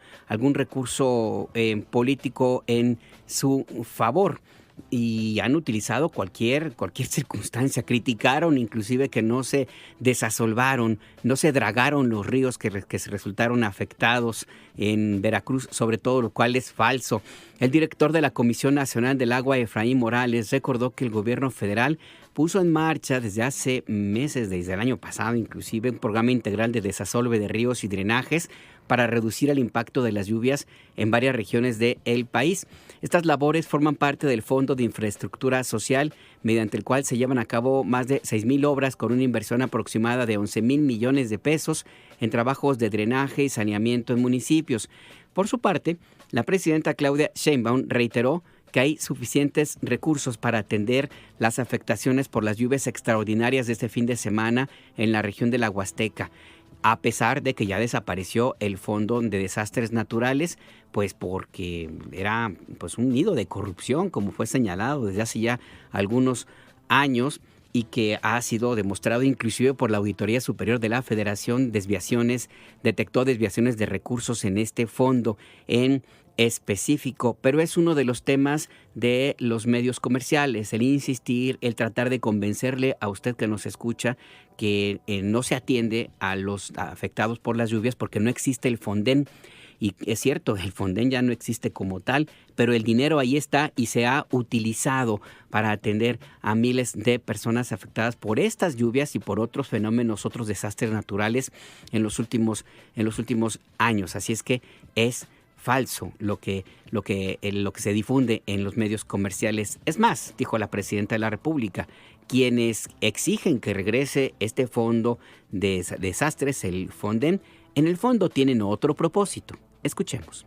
recurso político en su favor. Y han utilizado cualquier circunstancia, criticaron inclusive que no se desasolvaron, no se dragaron los ríos que se resultaron afectados en Veracruz, sobre todo, lo cual es falso. El director de la Comisión Nacional del Agua, Efraín Morales, recordó que el gobierno federal puso en marcha desde hace meses, desde el año pasado inclusive, un programa integral de desasolve de ríos y drenajes para reducir el impacto de las lluvias en varias regiones del país. Estas labores forman parte del Fondo de Infraestructura Social, mediante el cual se llevan a cabo más de 6,000 obras con una inversión aproximada de 11,000 millones de pesos en trabajos de drenaje y saneamiento en municipios. Por su parte, la presidenta Claudia Sheinbaum reiteró que hay suficientes recursos para atender las afectaciones por las lluvias extraordinarias de este fin de semana en la región de la Huasteca, a pesar de que ya desapareció el Fondo de Desastres Naturales, pues porque era pues un nido de corrupción, como fue señalado desde hace ya algunos años, y que ha sido demostrado inclusive por la Auditoría Superior de la Federación, detectó desviaciones de recursos en este fondo en específico, pero es uno de los temas de los medios comerciales, el insistir, el tratar de convencerle a usted que nos escucha que no se atiende a los afectados por las lluvias porque no existe el Fonden. Y es cierto, el Fonden ya no existe como tal, pero el dinero ahí está y se ha utilizado para atender a miles de personas afectadas por estas lluvias y por otros fenómenos, otros desastres naturales en los últimos años. Así es que es falso lo que se difunde en los medios comerciales. Es más, dijo la presidenta de la República, quienes exigen que regrese este fondo de desastres, el Fonden, en el fondo tienen otro propósito. Escuchemos.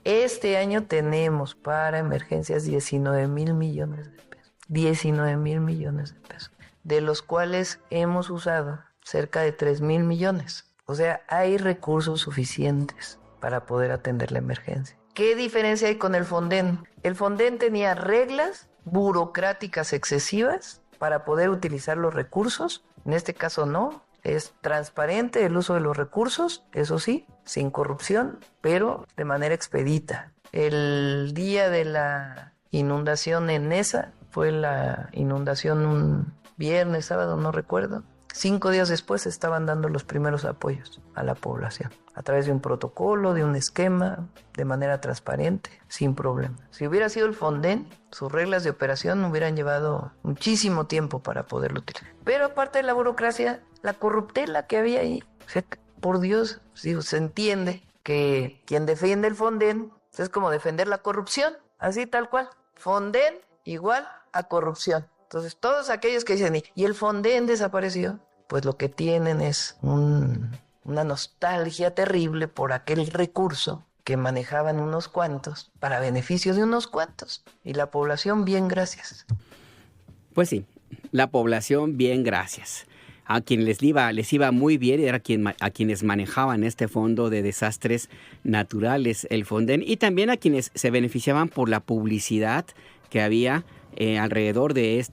Este año tenemos para emergencias 19,000 millones de pesos. 19,000 millones de pesos, de los cuales hemos usado cerca de 3,000 millones. O sea, hay recursos suficientes para poder atender la emergencia. ¿Qué diferencia hay con el Fonden? El Fonden tenía reglas burocráticas excesivas para poder utilizar los recursos. En este caso no. Es transparente el uso de los recursos, eso sí, sin corrupción, pero de manera expedita. El día de la inundación en Nesa, fue la inundación un viernes, sábado, no recuerdo. 5 días después estaban dando los primeros apoyos a la población, a través de un protocolo, de un esquema, de manera transparente, sin problema. Si hubiera sido el Fonden, sus reglas de operación hubieran llevado muchísimo tiempo para poderlo utilizar. Pero aparte de la burocracia, la corruptela que había ahí, o sea, por Dios, se entiende que quien defiende el Fonden es como defender la corrupción, así tal cual. Fonden igual a corrupción. Entonces, todos aquellos que dicen, ¿y el Fonden desapareció? Pues lo que tienen es una nostalgia terrible por aquel recurso que manejaban unos cuantos para beneficio de unos cuantos. Y la población, bien, gracias. Pues sí, la población, bien, gracias. A quien les iba muy bien era a quienes manejaban este fondo de desastres naturales, el Fonden, y también a quienes se beneficiaban por la publicidad que había alrededor de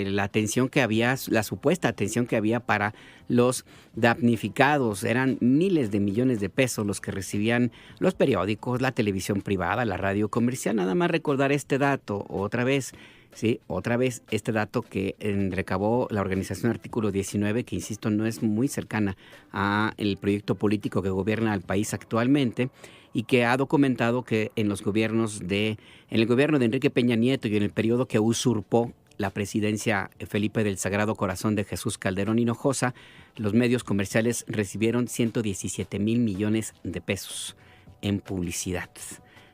la atención que había, la supuesta atención que había para los damnificados. Eran miles de millones de pesos los que recibían los periódicos, la televisión privada, la radio comercial. Nada más recordar este dato otra vez. Sí, otra vez este dato que recabó la organización Artículo 19, que insisto no es muy cercana a el proyecto político que gobierna al país actualmente, y que ha documentado que en el gobierno de Enrique Peña Nieto y en el periodo que usurpó la presidencia Felipe del Sagrado Corazón de Jesús Calderón Hinojosa, los medios comerciales recibieron 117,000 millones de pesos en publicidad.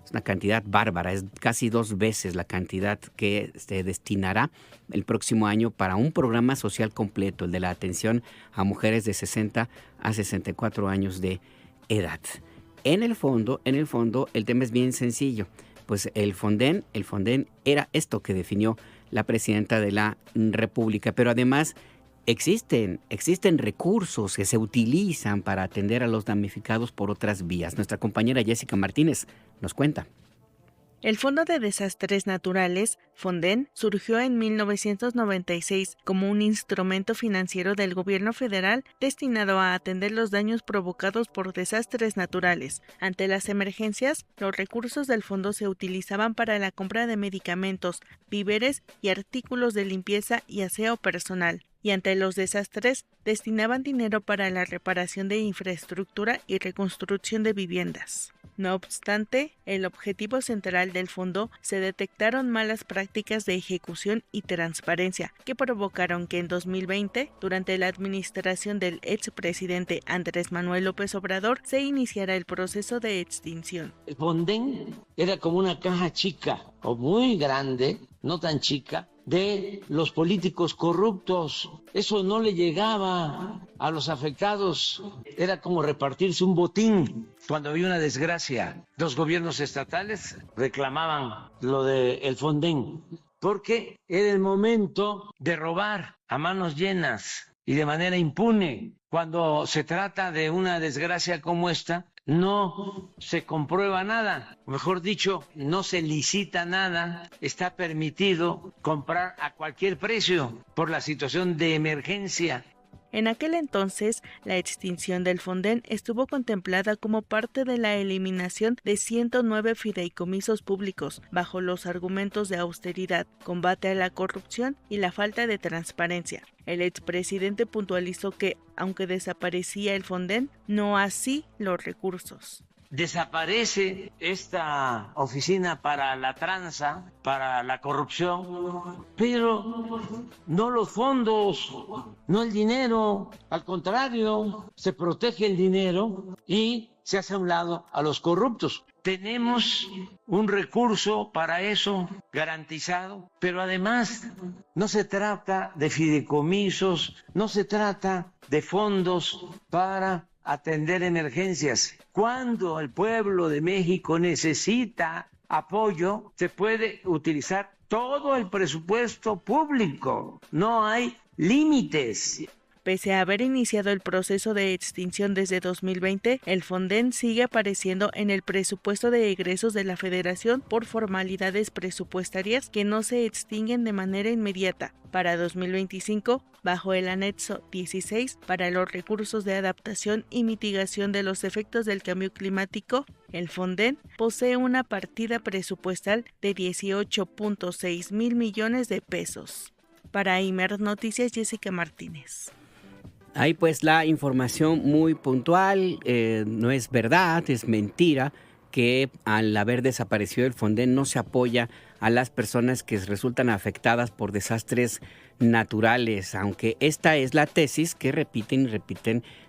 Es una cantidad bárbara, es casi 2 veces la cantidad que se destinará el próximo año para un programa social completo, el de la atención a mujeres de 60 a 64 años de edad. En el fondo, el tema es bien sencillo. Pues el Fonden era esto que definió la presidenta de la República, pero además existen recursos que se utilizan para atender a los damnificados por otras vías. Nuestra compañera Jessica Martínez nos cuenta. El Fondo de Desastres Naturales, Fonden, surgió en 1996 como un instrumento financiero del gobierno federal destinado a atender los daños provocados por desastres naturales. Ante las emergencias, los recursos del fondo se utilizaban para la compra de medicamentos, víveres y artículos de limpieza y aseo personal. Y ante los desastres, destinaban dinero para la reparación de infraestructura y reconstrucción de viviendas. No obstante, el objetivo central del fondo se detectaron malas prácticas de ejecución y transparencia que provocaron que en 2020, durante la administración del expresidente Andrés Manuel López Obrador, se iniciara el proceso de extinción. El Fonden era como una caja chica o muy grande, no tan chica, de los políticos corruptos. Eso no le llegaba a los afectados. Era como repartirse un botín cuando había una desgracia. Los gobiernos estatales reclamaban lo del Fonden porque era el momento de robar a manos llenas y de manera impune. Cuando se trata de una desgracia como esta, no se comprueba nada, mejor dicho, no se licita nada, está permitido comprar a cualquier precio por la situación de emergencia. En aquel entonces, la extinción del Fonden estuvo contemplada como parte de la eliminación de 109 fideicomisos públicos, bajo los argumentos de austeridad, combate a la corrupción y la falta de transparencia. El expresidente puntualizó que, aunque desaparecía el Fonden, no así los recursos. Desaparece esta oficina para la tranza, para la corrupción, pero no los fondos, no el dinero, al contrario, se protege el dinero y se hace a un lado a los corruptos. Tenemos un recurso para eso garantizado, pero además no se trata de fideicomisos, no se trata de fondos para atender emergencias. Cuando el pueblo de México necesita apoyo, se puede utilizar todo el presupuesto público. No hay límites. Pese a haber iniciado el proceso de extinción desde 2020, el Fonden sigue apareciendo en el presupuesto de egresos de la Federación por formalidades presupuestarias que no se extinguen de manera inmediata. Para 2025, bajo el anexo 16 para los recursos de adaptación y mitigación de los efectos del cambio climático, el Fonden posee una partida presupuestal de 18.6 mil millones de pesos. Para Imer Noticias, Jessica Martínez. Ahí pues la información muy puntual, no es verdad, es mentira que al haber desaparecido el Fonden no se apoya a las personas que resultan afectadas por desastres naturales, aunque esta es la tesis que repiten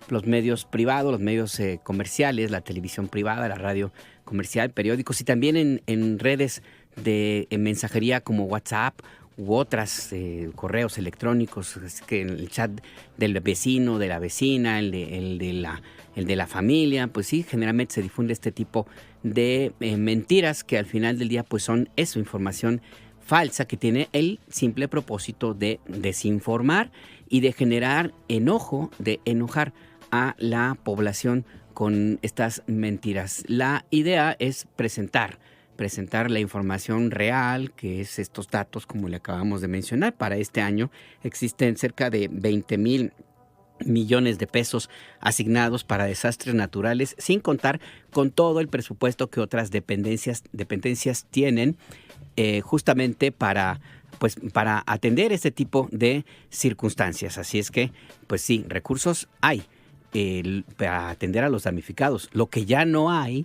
los medios privados, los medios comerciales, la televisión privada, la radio comercial, periódicos y también en redes de mensajería como WhatsApp u otras correos electrónicos, es que en el chat del vecino, de la vecina, el de la familia, pues sí, generalmente se difunde este tipo de mentiras que al final del día pues son eso, información falsa que tiene el simple propósito de desinformar y de generar enojo, de enojar a la población con estas mentiras. La idea es presentar la información real, que es estos datos como le acabamos de mencionar. Para este año existen cerca de 20,000 millones de pesos asignados para desastres naturales, sin contar con todo el presupuesto que otras dependencias tienen justamente para atender este tipo de circunstancias. Así es que, pues sí, recursos hay para atender a los damnificados. Lo que ya no hay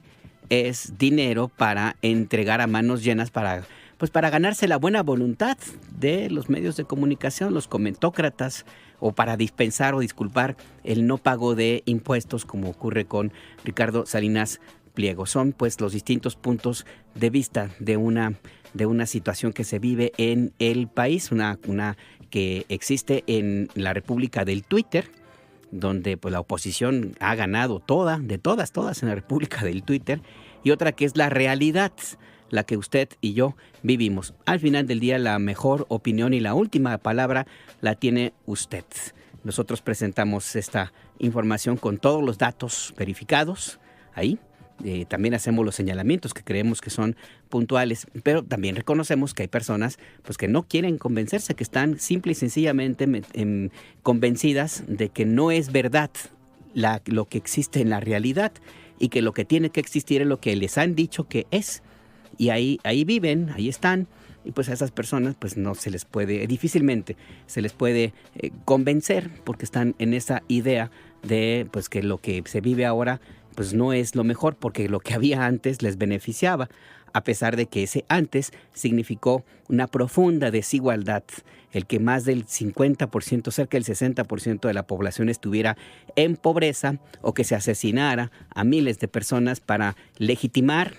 es dinero para entregar a manos llenas para ganarse la buena voluntad de los medios de comunicación, los comentócratas, o para dispensar o disculpar el no pago de impuestos, como ocurre con Ricardo Salinas Pliego. Son pues los distintos puntos de vista de una situación que se vive en el país, una que existe en la República del Twitter, donde pues la oposición ha ganado todas en la República del Twitter, y otra que es la realidad, la que usted y yo vivimos. Al final del día, la mejor opinión y la última palabra la tiene usted. Nosotros presentamos esta información con todos los datos verificados ahí. También hacemos los señalamientos que creemos que son puntuales, pero también reconocemos que hay personas pues, que no quieren convencerse, que están simple y sencillamente convencidas de que no es verdad lo que existe en la realidad y que lo que tiene que existir es lo que les han dicho que es. Y ahí viven, ahí están, y pues a esas personas pues no se les puede, difícilmente se les puede convencer, porque están en esa idea de pues que lo que se vive ahora pues no es lo mejor, porque lo que había antes les beneficiaba, a pesar de que ese antes significó una profunda desigualdad, el que más del 50%, cerca del 60% de la población estuviera en pobreza, o que se asesinara a miles de personas para legitimar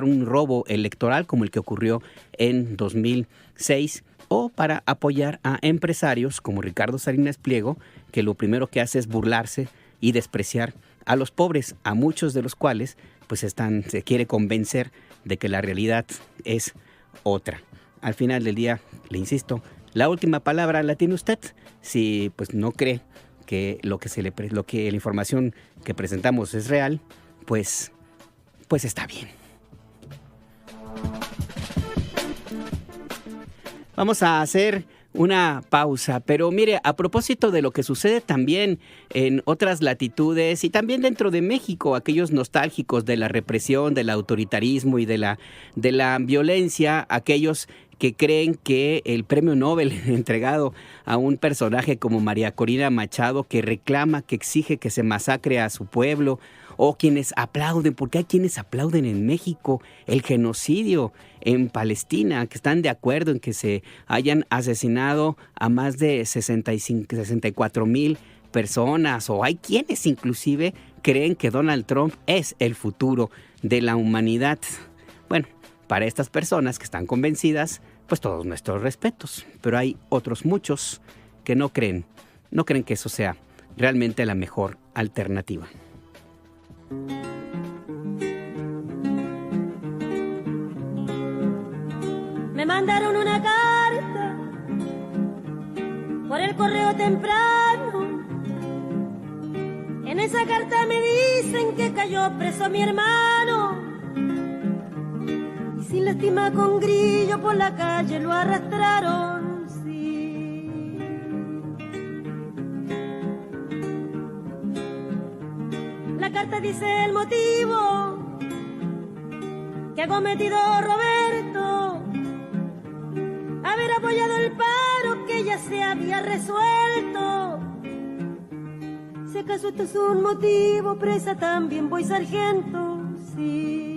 un robo electoral como el que ocurrió en 2006, o para apoyar a empresarios como Ricardo Salinas Pliego, que lo primero que hace es burlarse y despreciar a los pobres, a muchos de los cuales pues se quiere convencer de que la realidad es otra. Al final del día, le insisto, la última palabra la tiene usted. Si pues no cree que lo que la información que presentamos es real, pues está bien. Vamos a hacer una pausa, pero mire, a propósito de lo que sucede también en otras latitudes y también dentro de México, aquellos nostálgicos de la represión, del autoritarismo y de la violencia, aquellos que creen que el premio Nobel entregado a un personaje como María Corina Machado, que reclama, que exige que se masacre a su pueblo, o quienes aplauden, porque hay quienes aplauden en México el genocidio en Palestina, que están de acuerdo en que se hayan asesinado a más de 64,000 personas, o hay quienes inclusive creen que Donald Trump es el futuro de la humanidad. Bueno, para estas personas que están convencidas, pues todos nuestros respetos. Pero hay otros muchos que no creen que eso sea realmente la mejor alternativa. Me mandaron una carta por el correo temprano. En esa carta me dicen que cayó preso mi hermano. Y sin lástima con grillo por la calle lo arrastraron, sí. La carta dice el motivo que ha cometido Roberto, haber apoyado el paro que ya se había resuelto. Si acaso esto es un motivo, presa también voy, sargento, sí.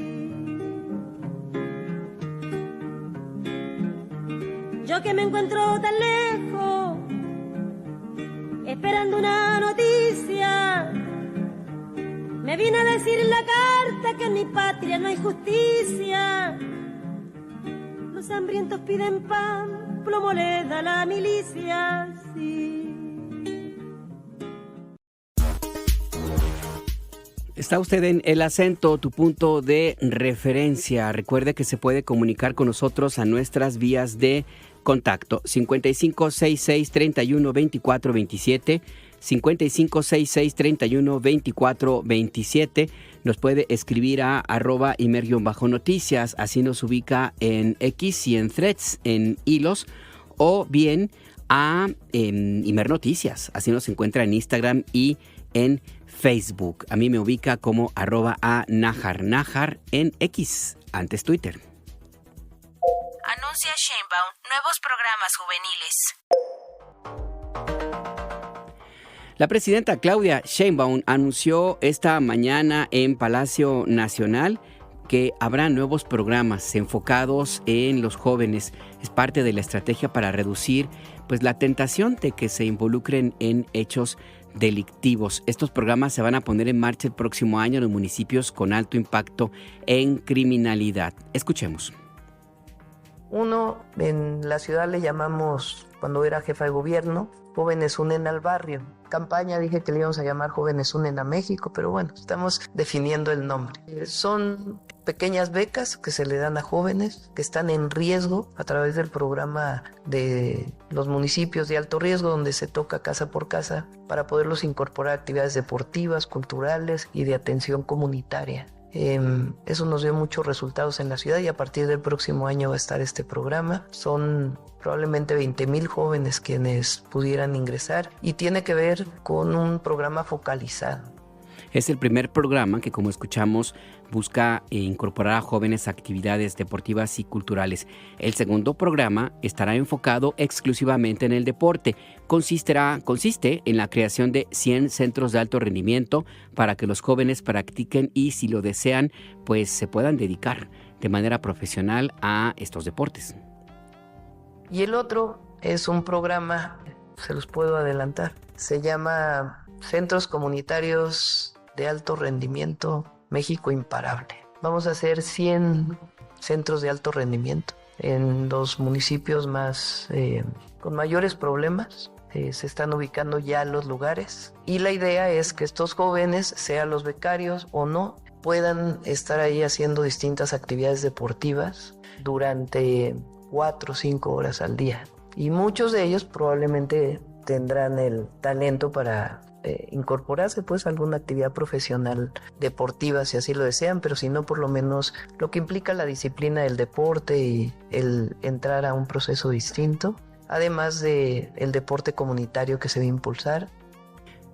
Yo que me encuentro tan lejos, esperando una noticia, me vine a decir en la carta que en mi patria no hay justicia. Los hambrientos piden pan, plomo le da la milicia, sí. Está usted en El Acento, tu punto de referencia. Recuerde que se puede comunicar con nosotros a nuestras vías de contacto. 5566-312427, 5566-312427. Nos puede escribir a @imer_noticias, así nos ubica en X y en Threads, en hilos, o bien a Imer Noticias, así nos encuentra en Instagram y en Facebook. A mí me ubica como @najar en X, antes Twitter. Anuncia Sheinbaum nuevos programas juveniles. La presidenta Claudia Sheinbaum anunció esta mañana en Palacio Nacional que habrá nuevos programas enfocados en los jóvenes. Es parte de la estrategia para reducir pues la tentación de que se involucren en hechos delictivos. Estos programas se van a poner en marcha el próximo año en los municipios con alto impacto en criminalidad. Escuchemos. Uno, en la ciudad le llamamos, cuando era jefa de gobierno, Jóvenes Unen al Barrio. Campaña dije que le íbamos a llamar Jóvenes Unen a México, pero bueno, estamos definiendo el nombre. Son pequeñas becas que se le dan a jóvenes que están en riesgo a través del programa de los municipios de alto riesgo, donde se toca casa por casa para poderlos incorporar a actividades deportivas, culturales y de atención comunitaria. Eso nos dio muchos resultados en la ciudad y a partir del próximo año va a estar este programa. Son probablemente 20,000 jóvenes quienes pudieran ingresar y tiene que ver con un programa focalizado. Es el primer programa que, como escuchamos, busca incorporar a jóvenes a actividades deportivas y culturales. El segundo programa estará enfocado exclusivamente en el deporte. Consiste en la creación de 100 centros de alto rendimiento para que los jóvenes practiquen y, si lo desean, pues se puedan dedicar de manera profesional a estos deportes. Y el otro es un programa, se los puedo adelantar, se llama Centros Comunitarios de Alto Rendimiento México Imparable. Vamos a hacer 100 centros de alto rendimiento en los municipios más con mayores problemas. Se están ubicando ya los lugares y la idea es que estos jóvenes, sean los becarios o no, puedan estar ahí haciendo distintas actividades deportivas durante 4 o 5 horas al día. Y muchos de ellos probablemente tendrán el talento para incorporarse pues a alguna actividad profesional deportiva si así lo desean, pero si no, por lo menos lo que implica la disciplina del deporte y el entrar a un proceso distinto, además de el deporte comunitario que se va a impulsar.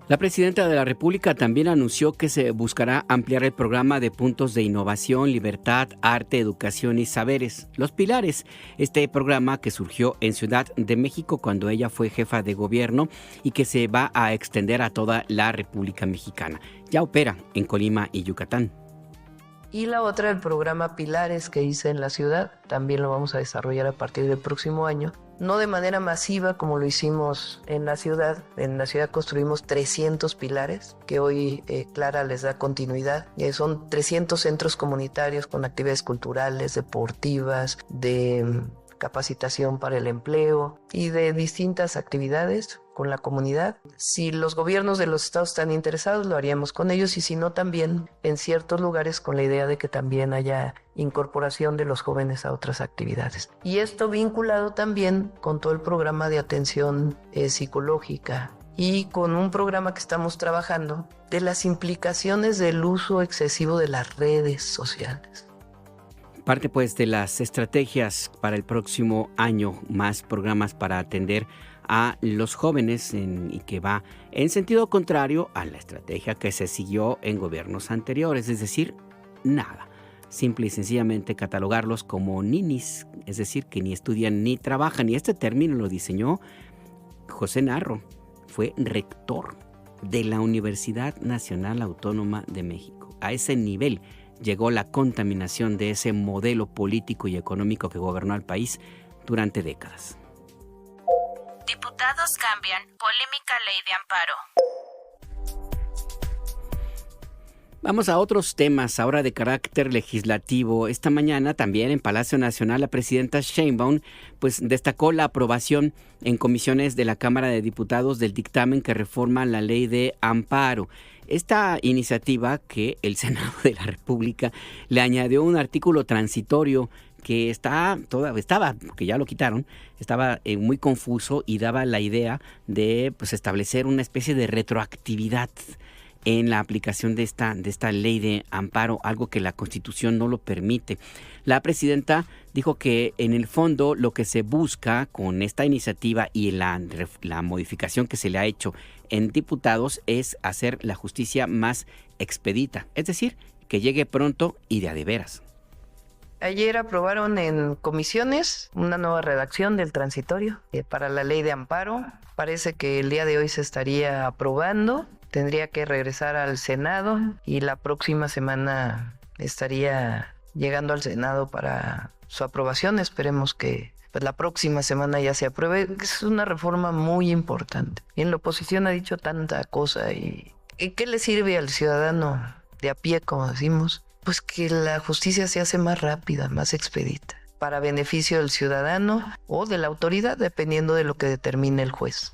La presidenta de la República también anunció que se buscará ampliar el programa de puntos de innovación, libertad, arte, educación y saberes, los pilares. Este programa que surgió en Ciudad de México cuando ella fue jefa de gobierno y que se va a extender a toda la República Mexicana. Ya opera en Colima y Yucatán. Y la otra, el programa Pilares que hice en la ciudad, también lo vamos a desarrollar a partir del próximo año. no de manera masiva como lo hicimos en la ciudad. En la ciudad construimos 300 pilares que hoy Clara les da continuidad. Son 300 centros comunitarios con actividades culturales, deportivas, de capacitación para el empleo y de distintas actividades con la comunidad. Si los gobiernos de los estados están interesados, lo haríamos con ellos, y si no, también en ciertos lugares con la idea de que también haya incorporación de los jóvenes a otras actividades. Y esto vinculado también con todo el programa de atención psicológica y con un programa que estamos trabajando de las implicaciones del uso excesivo de las redes sociales. Parte pues de las estrategias para el próximo año, más programas para atender a los jóvenes y que va en sentido contrario a la estrategia que se siguió en gobiernos anteriores, es decir, nada. Simple y sencillamente catalogarlos como ninis, es decir, que ni estudian ni trabajan. Y este término lo diseñó José Narro, fue rector de la Universidad Nacional Autónoma de México. A ese nivel llegó la contaminación de ese modelo político y económico que gobernó al país durante décadas. Diputados cambian, polémica ley de amparo. Vamos a otros temas ahora de carácter legislativo. Esta mañana también en Palacio Nacional la presidenta Sheinbaum pues destacó la aprobación en comisiones de la Cámara de Diputados del dictamen que reforma la ley de amparo. Esta iniciativa que el Senado de la República le añadió un artículo transitorio que estaba, porque ya lo quitaron, estaba muy confuso y daba la idea de pues establecer una especie de retroactividad en la aplicación de esta ley de amparo, algo que la Constitución no lo permite. La presidenta dijo que en el fondo lo que se busca con esta iniciativa y la modificación que se le ha hecho en diputados es hacer la justicia más expedita, es decir, que llegue pronto y de a de veras. Ayer aprobaron en comisiones una nueva redacción del transitorio para la ley de amparo. Parece que el día de hoy se estaría aprobando. Tendría que regresar al Senado y la próxima semana estaría llegando al Senado para su aprobación. Esperemos que pues, la próxima semana ya se apruebe. Es una reforma muy importante. En la oposición ha dicho tanta cosa. ¿Y qué le sirve al ciudadano de a pie, como decimos? Pues que la justicia se hace más rápida, más expedita, para beneficio del ciudadano o de la autoridad, dependiendo de lo que determine el juez.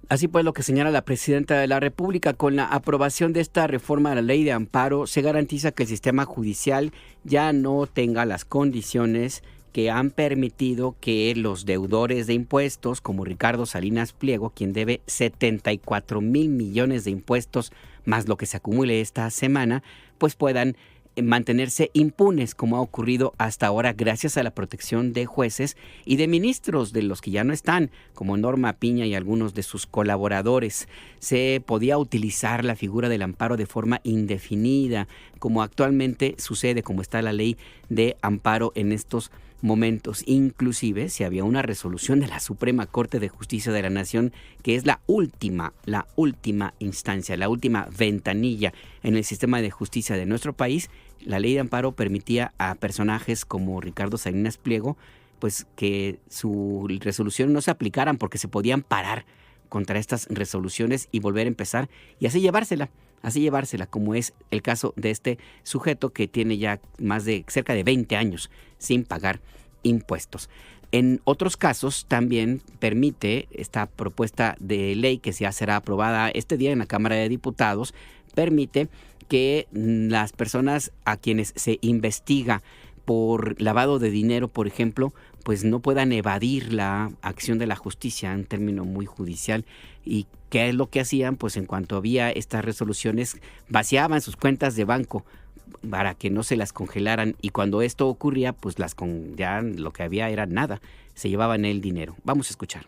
Así pues, lo que señala la presidenta de la República, con la aprobación de esta reforma a la ley de amparo, se garantiza que el sistema judicial ya no tenga las condiciones que han permitido que los deudores de impuestos, como Ricardo Salinas Pliego, quien debe 74,000 millones de impuestos, más lo que se acumule esta semana, pues puedan mantenerse impunes, como ha ocurrido hasta ahora gracias a la protección de jueces y de ministros, de los que ya no están, como Norma Piña y algunos de sus colaboradores. Se podía utilizar la figura del amparo de forma indefinida, como actualmente sucede, como está la ley de amparo en estos momentos. Inclusive, si había una resolución de la Suprema Corte de Justicia de la Nación, que es la última instancia, la última ventanilla en el sistema de justicia de nuestro país, la ley de amparo permitía a personajes como Ricardo Salinas Pliego, pues que su resolución no se aplicaran porque se podían parar contra estas resoluciones y volver a empezar y así llevársela, como es el caso de este sujeto que tiene ya más de cerca de 20 años sin pagar impuestos. En otros casos también permite esta propuesta de ley que ya será aprobada este día en la Cámara de Diputados, permite que las personas a quienes se investiga por lavado de dinero, por ejemplo, pues no puedan evadir la acción de la justicia, en término muy judicial. ¿Y qué es lo que hacían? Pues en cuanto había estas resoluciones, vaciaban sus cuentas de banco para que no se las congelaran, y cuando esto ocurría, pues ya lo que había era nada, se llevaban el dinero. Vamos a escuchar.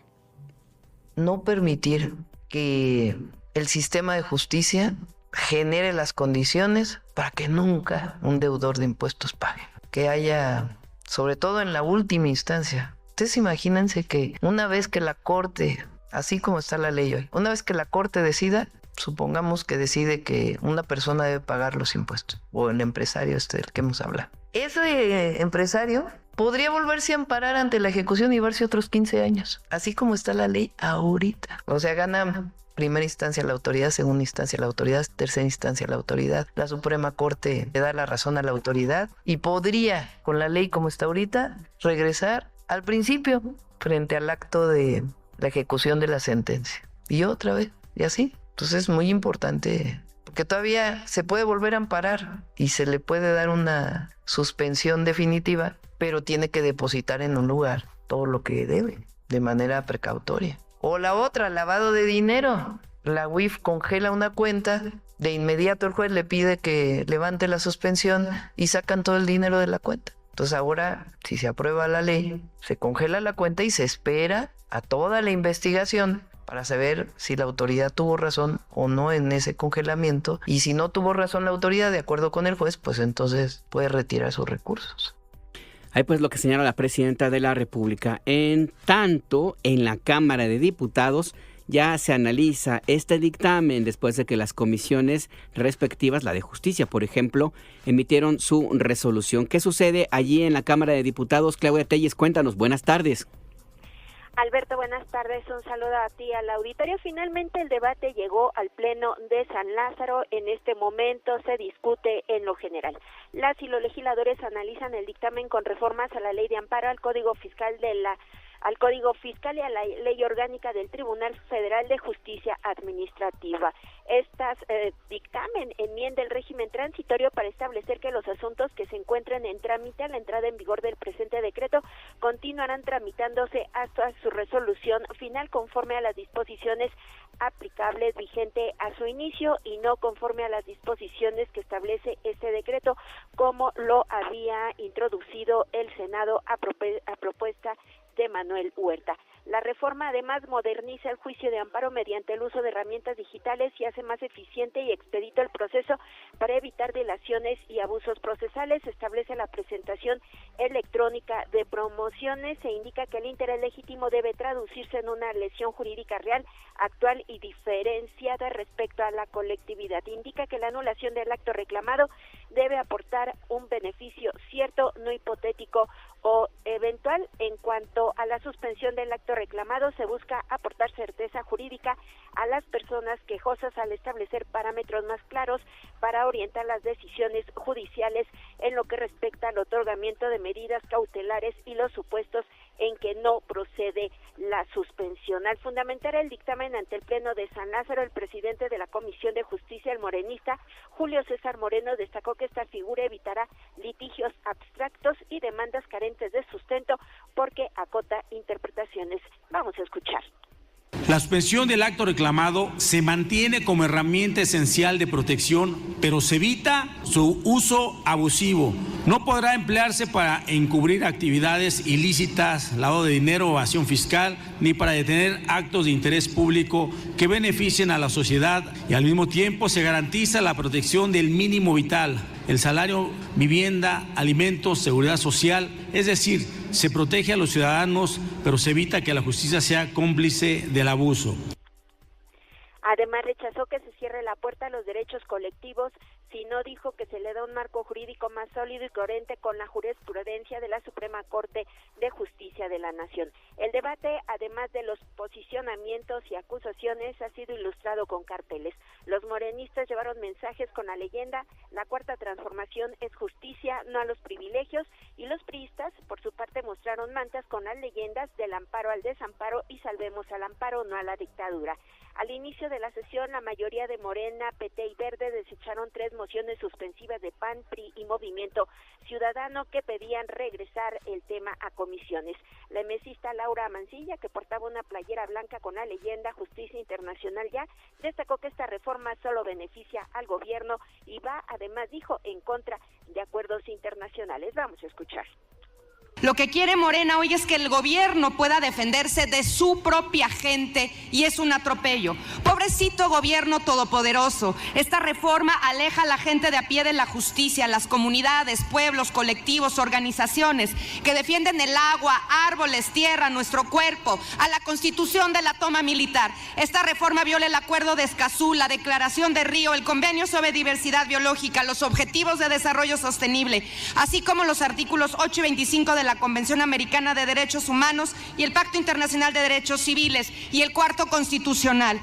No permitir que el sistema de justicia genere las condiciones para que nunca un deudor de impuestos pague. Que haya, sobre todo en la última instancia. Ustedes imagínense que una vez que la Corte, así como está la ley hoy, una vez que la Corte decida, supongamos que decide que una persona debe pagar los impuestos, o el empresario del que hemos hablado. Ese empresario podría volverse a amparar ante la ejecución y llevarse otros 15 años, así como está la ley ahorita. O sea, gana primera instancia la autoridad, segunda instancia la autoridad, tercera instancia la autoridad. La Suprema Corte le da la razón a la autoridad y podría, con la ley como está ahorita, regresar al principio frente al acto de la ejecución de la sentencia. Y otra vez, y así. Entonces es muy importante, porque todavía se puede volver a amparar y se le puede dar una suspensión definitiva, pero tiene que depositar en un lugar todo lo que debe, de manera precautoria. O la otra, lavado de dinero. La UIF congela una cuenta, de inmediato el juez le pide que levante la suspensión y sacan todo el dinero de la cuenta. Entonces ahora, si se aprueba la ley, se congela la cuenta y se espera a toda la investigación para saber si la autoridad tuvo razón o no en ese congelamiento. Y si no tuvo razón la autoridad, de acuerdo con el juez, pues entonces puede retirar sus recursos. Ahí pues lo que señala la presidenta de la República. En tanto, en la Cámara de Diputados ya se analiza este dictamen después de que las comisiones respectivas, la de Justicia, por ejemplo, emitieron su resolución. ¿Qué sucede allí en la Cámara de Diputados? Claudia Telles, cuéntanos. Buenas tardes. Alberto, buenas tardes. Un saludo a ti, al auditorio. Finalmente el debate llegó al Pleno de San Lázaro. En este momento se discute en lo general. Las y los legisladores analizan el dictamen con reformas a la Ley de Amparo, al Código Fiscal y a la Ley Orgánica del Tribunal Federal de Justicia Administrativa. Estas dictamen enmienda el régimen transitorio para establecer que los asuntos que se encuentren en trámite a la entrada en vigor del presente decreto continuarán tramitándose hasta su resolución final conforme a las disposiciones aplicables vigente a su inicio y no conforme a las disposiciones que establece este decreto, como lo había introducido el Senado a propuesta de Manuel Huerta. La reforma además moderniza el juicio de amparo mediante el uso de herramientas digitales y hace más eficiente y expedito el proceso para evitar dilaciones y abusos procesales. Establece la presentación electrónica de promociones. Se indica que el interés legítimo debe traducirse en una lesión jurídica real, actual y diferenciada respecto a la colectividad. Indica que la anulación del acto reclamado debe aportar un beneficio cierto, no hipotético o eventual. En cuanto a la suspensión del acto reclamado, se busca aportar certeza jurídica a las personas quejosas al establecer parámetros más claros para orientar las decisiones judiciales en lo que respecta al otorgamiento de medidas cautelares y los supuestos en que no procede la suspensión. Al fundamentar el dictamen ante el Pleno de San Lázaro, el presidente de la Comisión de Justicia, el morenista Julio César Moreno, destacó que esta figura evitará litigios abstractos y demandas carentes de sustento porque acota interpretaciones. Vamos a escuchar. La suspensión del acto reclamado se mantiene como herramienta esencial de protección, pero se evita su uso abusivo. No podrá emplearse para encubrir actividades ilícitas, lavado de dinero o evasión fiscal, ni para detener actos de interés público que beneficien a la sociedad, y al mismo tiempo se garantiza la protección del mínimo vital, el salario, vivienda, alimentos, seguridad social, es decir, se protege a los ciudadanos, pero se evita que la justicia sea cómplice del abuso. Además, rechazó que se cierre la puerta a los derechos colectivos, sino dijo que se le da un marco jurídico más sólido y coherente con la jurisprudencia de la Suprema Corte de Justicia de la Nación. El debate, además de los posicionamientos y acusaciones, ha sido ilustrado con carteles. Los morenistas llevaron mensajes con la leyenda: la cuarta transformación es justicia, no a los privilegios, y los priistas, por su parte, mostraron mantas con las leyendas del amparo al desamparo y salvemos al amparo, no a la dictadura. Al inicio de la sesión, la mayoría de Morena, PT y Verde desecharon 3 mociones suspensivas de PAN, PRI y Movimiento Ciudadano que pedían regresar el tema a comisiones. La mesista Laura Mancilla, que portaba una playera blanca con la leyenda Justicia Internacional Ya, destacó que esta reforma solo beneficia al gobierno y va, además dijo, en contra de acuerdos internacionales. Vamos a escuchar. Lo que quiere Morena hoy es que el gobierno pueda defenderse de su propia gente y es un atropello. Pobrecito gobierno todopoderoso. Esta reforma aleja a la gente de a pie de la justicia, las comunidades, pueblos, colectivos, organizaciones que defienden el agua, árboles, tierra, nuestro cuerpo, a la Constitución de la toma militar. Esta reforma viola el Acuerdo de Escazú, la Declaración de Río, el Convenio sobre Diversidad Biológica, los Objetivos de Desarrollo Sostenible, así como los artículos 8 y 25 de la Convención Americana de Derechos Humanos y el Pacto Internacional de Derechos Civiles y el cuarto constitucional.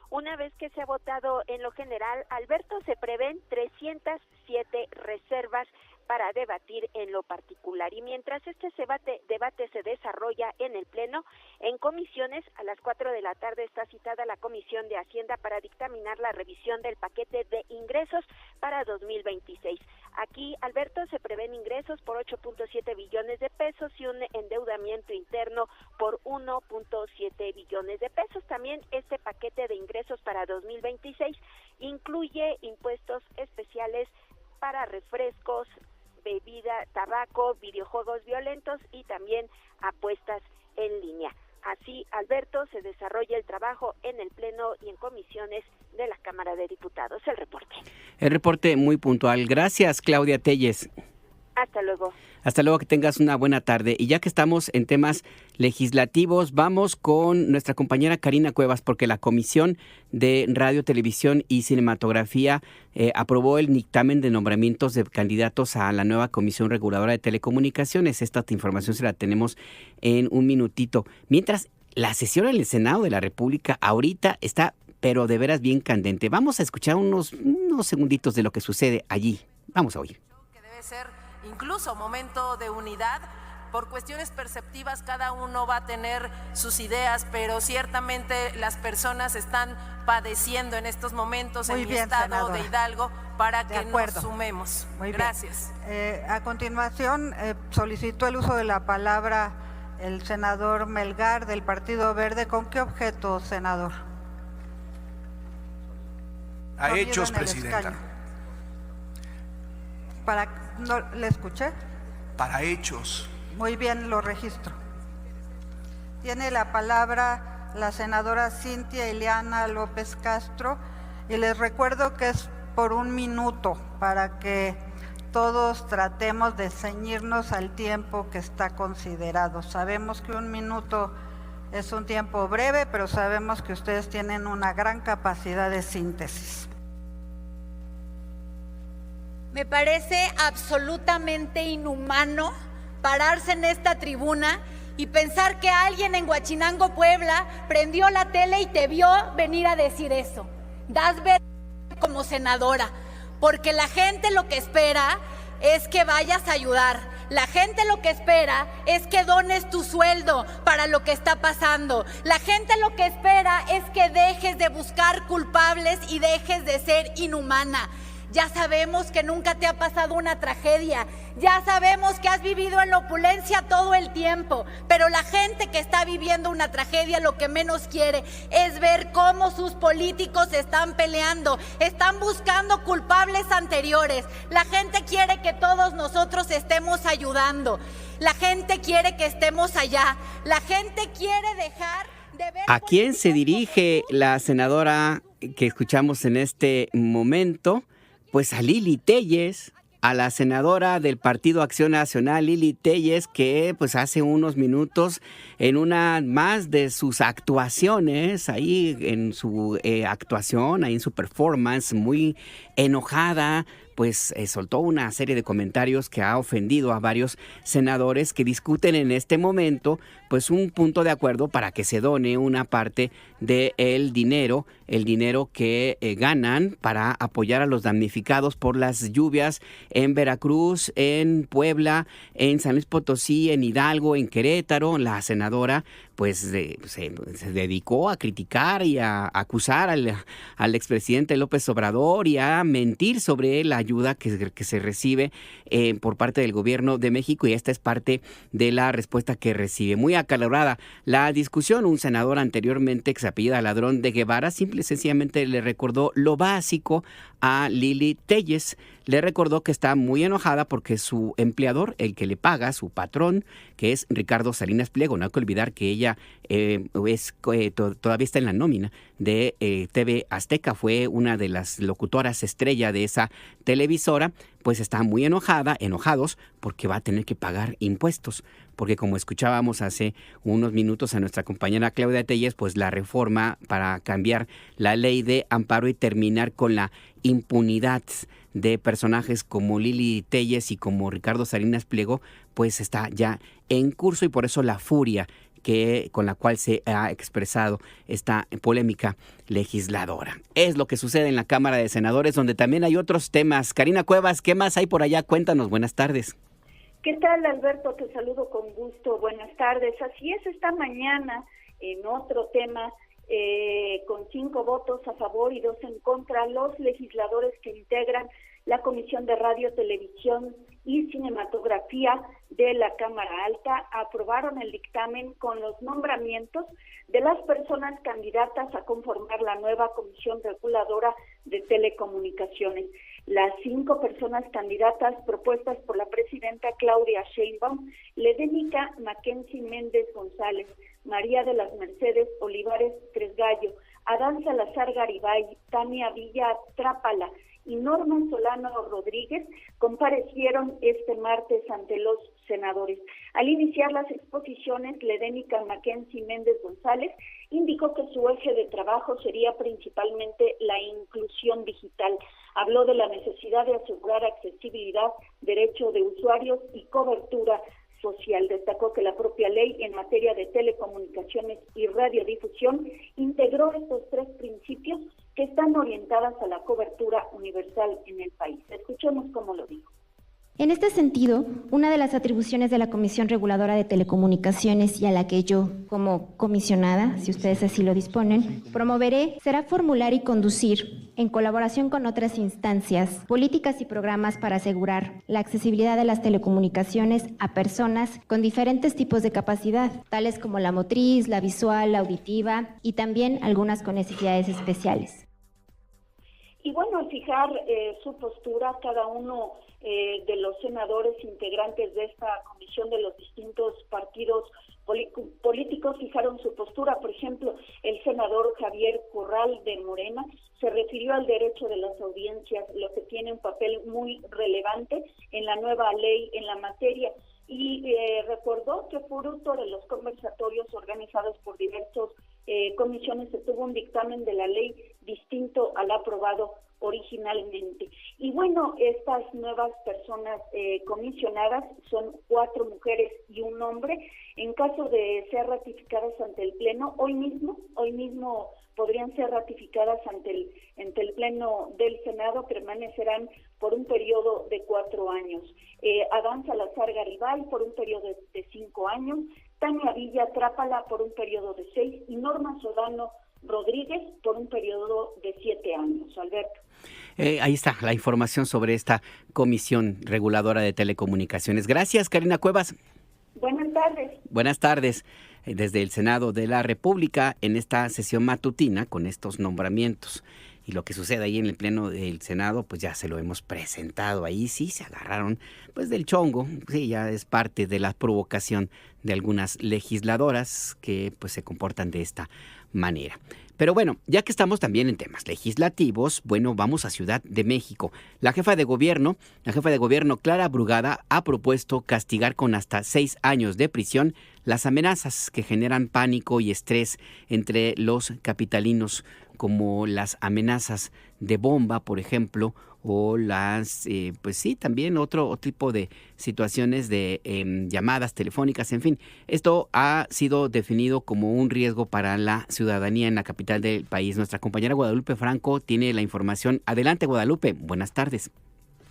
Una vez que se ha votado en lo general, Alberto, se prevén 307 reservas para debatir en lo particular. Y mientras este debate se desarrolla en el Pleno, en comisiones, a las 4 de la tarde está citada la Comisión de Hacienda para dictaminar la revisión del paquete de ingresos para 2026. Aquí, Alberto, se prevén ingresos por 8.7 billones de pesos y un endeudamiento interno por 1.7 billones de pesos. También este paquete de ingresos para 2026 incluye impuestos especiales para refrescos, bebida, tabaco, videojuegos violentos y también apuestas en línea. Así, Alberto, se desarrolla el trabajo en el Pleno y en comisiones de la Cámara de Diputados. El reporte. El reporte muy puntual. Gracias, Claudia Telles. Hasta luego. Hasta luego, que tengas una buena tarde. Y ya que estamos en temas legislativos, vamos con nuestra compañera Karina Cuevas, porque la Comisión de Radio, Televisión y Cinematografía aprobó el dictamen de nombramientos de candidatos a la nueva Comisión Reguladora de Telecomunicaciones. Esta información se la tenemos en un minutito. Mientras, la sesión en el Senado de la República ahorita está, pero de veras bien candente. Vamos a escuchar unos segunditos de lo que sucede allí. Vamos a oír. Que debe ser incluso momento de unidad. Por cuestiones perceptivas cada uno va a tener sus ideas, pero ciertamente las personas están padeciendo en estos momentos en mi estado, senadora, de Hidalgo, para que nos sumemos. Muy gracias. A continuación solicitó el uso de la palabra el senador Melgar del Partido Verde. ¿Con qué objeto, senador? A hechos, presidenta. ¿No le escuché? Para hechos. Muy bien, lo registro. Tiene la palabra la senadora Cintia Ileana López Castro, y les recuerdo que es por 1 minuto para que todos tratemos de ceñirnos al tiempo que está considerado. Sabemos que 1 minuto es un tiempo breve, pero sabemos que ustedes tienen una gran capacidad de síntesis. Me parece absolutamente inhumano pararse en esta tribuna y pensar que alguien en Huachinango, Puebla, prendió la tele y te vio venir a decir eso. Das vergüenza como senadora, porque la gente lo que espera es que vayas a ayudar. La gente lo que espera es que dones tu sueldo para lo que está pasando. La gente lo que espera es que dejes de buscar culpables y dejes de ser inhumana. Ya sabemos que nunca te ha pasado una tragedia, ya sabemos que has vivido en la opulencia todo el tiempo, pero la gente que está viviendo una tragedia lo que menos quiere es ver cómo sus políticos están peleando, están buscando culpables anteriores. La gente quiere que todos nosotros estemos ayudando, la gente quiere que estemos allá, la gente quiere dejar de ver... ¿A quién se dirige la senadora que escuchamos en este momento? Pues a Lili Téllez, a la senadora del Partido Acción Nacional, Lili Téllez, que pues hace unos minutos en una más de sus actuaciones, ahí en su actuación, ahí en su performance, muy enojada, pues soltó una serie de comentarios que ha ofendido a varios senadores que discuten en este momento pues un punto de acuerdo para que se done una parte del dinero, el dinero que ganan para apoyar a los damnificados por las lluvias en Veracruz, en Puebla, en San Luis Potosí, en Hidalgo, en Querétaro. La senadora pues se dedicó a criticar y a acusar al expresidente López Obrador y a mentir sobre la ayuda que se recibe por parte del gobierno de México, y esta es parte de la respuesta que recibe. Muy acalorada la discusión. Un senador anteriormente que se apellida Ladrón de Guevara simple y sencillamente le recordó lo básico a Lili Téllez. Le recordó que está muy enojada porque su empleador, el que le paga, su patrón, que es Ricardo Salinas Pliego, no hay que olvidar que ella todavía está en la nómina de TV Azteca, fue una de las locutoras estrella de esa televisora, pues está muy enojados porque va a tener que pagar impuestos. Porque como escuchábamos hace unos minutos a nuestra compañera Claudia Telles, pues la reforma para cambiar la ley de amparo y terminar con la impunidad de personajes como Lili Telles y como Ricardo Salinas Pliego, pues está ya en curso, y por eso la furia con la cual se ha expresado esta polémica legisladora. Es lo que sucede en la Cámara de Senadores, donde también hay otros temas. Karina Cuevas, ¿qué más hay por allá? Cuéntanos, buenas tardes. ¿Qué tal, Alberto? Te saludo con gusto. Buenas tardes. Así es, esta mañana, en otro tema, con 5 votos a favor y 2 en contra, los legisladores que integran la Comisión de Radio, Televisión y Cinematografía de la Cámara Alta aprobaron el dictamen con los nombramientos de las personas candidatas a conformar la nueva Comisión Reguladora de Telecomunicaciones. Las 5 personas candidatas propuestas por la presidenta Claudia Sheinbaum: Ledenica Mackenzie Méndez González, María de las Mercedes Olivares Tresgallo, Adán Salazar Garibay, Tania Villa Trápala y Norma Solano Rodríguez comparecieron este martes ante los senadores. Al iniciar las exposiciones, Ledenica Mackenzie Méndez González indicó que su eje de trabajo sería principalmente la inclusión digital. Habló de la necesidad de asegurar accesibilidad, derecho de usuarios y cobertura social. Destacó que la propia ley en materia de telecomunicaciones y radiodifusión integró estos 3 principios que están orientadas a la cobertura universal en el país. Escuchemos cómo lo dijo. En este sentido, una de las atribuciones de la Comisión Reguladora de Telecomunicaciones, y a la que yo, como comisionada, si ustedes así lo disponen, promoveré, será formular y conducir, en colaboración con otras instancias, políticas y programas para asegurar la accesibilidad de las telecomunicaciones a personas con diferentes tipos de capacidad, tales como la motriz, la visual, la auditiva y también algunas con necesidades especiales. Y bueno, al fijar su postura, cada uno de los senadores integrantes de esta comisión de los distintos partidos políticos fijaron su postura. Por ejemplo, el senador Javier Corral de Morena se refirió al derecho de las audiencias, lo que tiene un papel muy relevante en la nueva ley en la materia, y recordó que fruto de los conversatorios organizados por diversas comisiones se tuvo un dictamen de la ley distinto al aprobado originalmente. Y bueno, estas nuevas personas comisionadas son 4 mujeres y 1 hombre. En caso de ser ratificadas ante el Pleno, hoy mismo podrían ser ratificadas ante el Pleno del Senado, permanecerán por un periodo de 4 años. Adán Salazar Garibay por un periodo de 5 años, Tania Villa Trápala por un periodo de 6 y Norma Solano Rodríguez por un periodo de 7 años. Alberto. Ahí está la información sobre esta Comisión Reguladora de Telecomunicaciones. Gracias, Karina Cuevas. Buenas tardes. Buenas tardes. Desde el Senado de la República, en esta sesión matutina con estos nombramientos. Y lo que sucede ahí en el Pleno del Senado, pues ya se lo hemos presentado. Ahí sí se agarraron pues del chongo. Sí, ya es parte de la provocación de algunas legisladoras que pues se comportan de esta manera. Pero bueno, ya que estamos también en temas legislativos, bueno, vamos a Ciudad de México. La jefa de gobierno Clara Brugada ha propuesto castigar con hasta 6 años de prisión las amenazas que generan pánico y estrés entre los capitalinos, como las amenazas de bomba, por ejemplo, o las, pues sí, también otro tipo de situaciones de llamadas telefónicas, en fin. Esto ha sido definido como un riesgo para la ciudadanía en la capital del país. Nuestra compañera Guadalupe Franco tiene la información. Adelante, Guadalupe. Buenas tardes.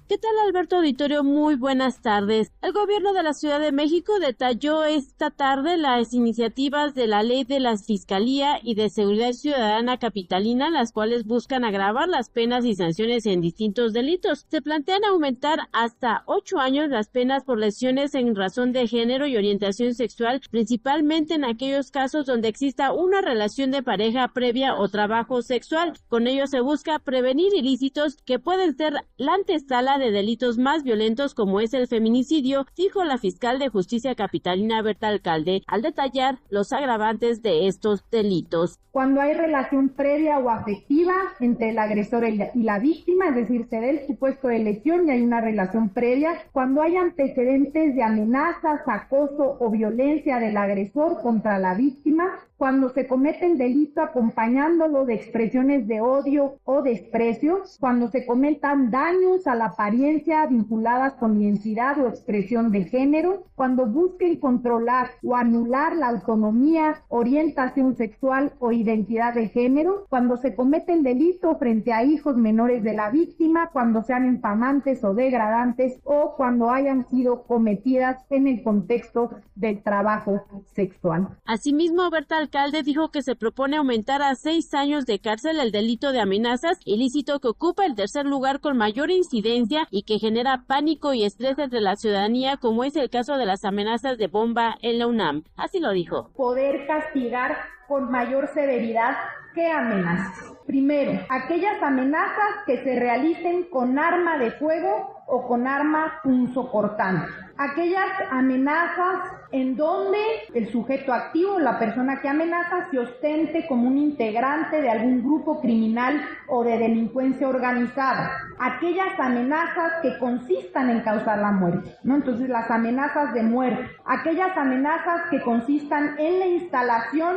¿Qué tal, Alberto Auditorio? Muy buenas tardes. El gobierno de la Ciudad de México detalló esta tarde las iniciativas de la Ley de la Fiscalía y de Seguridad Ciudadana Capitalina, las cuales buscan agravar las penas y sanciones en distintos delitos. Se plantean aumentar hasta 8 años las penas por lesiones en razón de género y orientación sexual, principalmente en aquellos casos donde exista una relación de pareja previa o trabajo sexual. Con ello se busca prevenir ilícitos que pueden ser la antesala habla de delitos más violentos como es el feminicidio, dijo la fiscal de Justicia capitalina Berta Alcalde, al detallar los agravantes de estos delitos. Cuando hay relación previa o afectiva entre el agresor y la víctima, es decir, se da el supuesto de lesión y hay una relación previa, cuando hay antecedentes de amenazas, acoso o violencia del agresor contra la víctima, cuando se comete el delito acompañándolo de expresiones de odio o desprecio, cuando se cometan daños a la apariencia vinculadas con identidad o expresión de género, cuando busquen controlar o anular la autonomía, orientación sexual o identidad de género, cuando se comete el delito frente a hijos menores de la víctima, cuando sean infamantes o degradantes o cuando hayan sido cometidas en el contexto del trabajo sexual. Asimismo, Berta Alcalde dijo que se propone aumentar a 6 años de cárcel el delito de amenazas, ilícito que ocupa el tercer lugar con mayor incidencia y que genera pánico y estrés entre la ciudadanía, como es el caso de las amenazas de bomba en la UNAM. Así lo dijo. Poder castigar con mayor severidad ¿qué amenazas? Primero, aquellas amenazas que se realicen con arma de fuego o con arma punzocortante. Aquellas amenazas en donde el sujeto activo, la persona que amenaza, se ostente como un integrante de algún grupo criminal o de delincuencia organizada. Aquellas amenazas que consistan en causar la muerte, ¿no? Entonces, las amenazas de muerte. Aquellas amenazas que consistan en la instalación,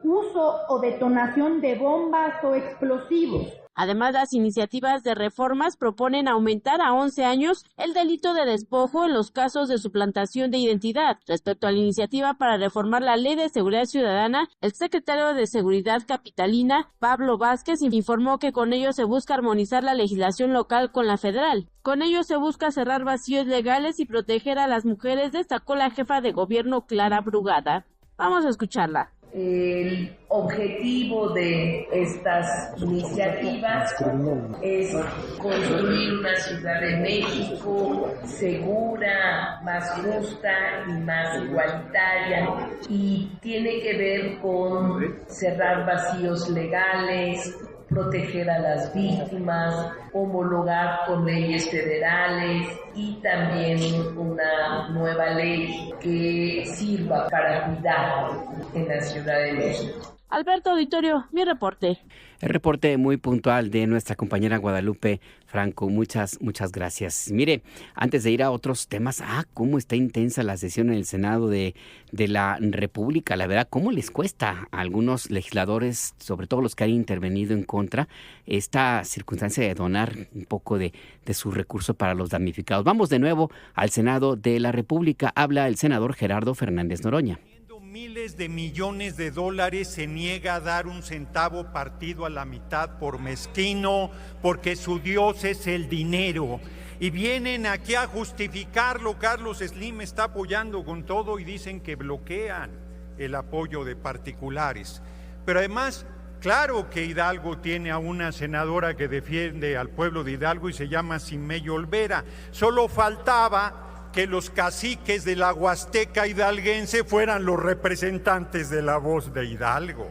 uso o detonación de bombas o explosivos. Además, las iniciativas de reformas proponen aumentar a 11 años el delito de despojo en los casos de suplantación de identidad. Respecto a la iniciativa para reformar la Ley de Seguridad Ciudadana, el secretario de Seguridad capitalina, Pablo Vázquez, informó que con ello se busca armonizar la legislación local con la federal. Con ello se busca cerrar vacíos legales y proteger a las mujeres, destacó la jefa de gobierno Clara Brugada. Vamos a escucharla. El objetivo de estas iniciativas es construir una Ciudad de México segura, más justa y más igualitaria, y tiene que ver con cerrar vacíos legales, proteger a las víctimas, homologar con leyes federales y también una nueva ley que sirva para cuidar en la Ciudad de México. Alberto Auditorio, mi reporte. El reporte muy puntual de nuestra compañera Guadalupe Franco. Muchas gracias. Mire, antes de ir a otros temas, cómo está intensa la sesión en el Senado de la República. La verdad, cómo les cuesta a algunos legisladores, sobre todo los que han intervenido en contra, esta circunstancia de donar un poco de su recurso para los damnificados. Vamos de nuevo al Senado de la República. Habla el senador Gerardo Fernández Noroña. Miles de millones de dólares, se niega a dar un centavo partido a la mitad por mezquino, porque su Dios es el dinero. Y vienen aquí a justificarlo. Carlos Slim está apoyando con todo y dicen que bloquean el apoyo de particulares. Pero además, claro que Hidalgo tiene a una senadora que defiende al pueblo de Hidalgo y se llama Simey Olvera. Solo faltaba que los caciques de la Huasteca hidalguense fueran los representantes de la voz de Hidalgo.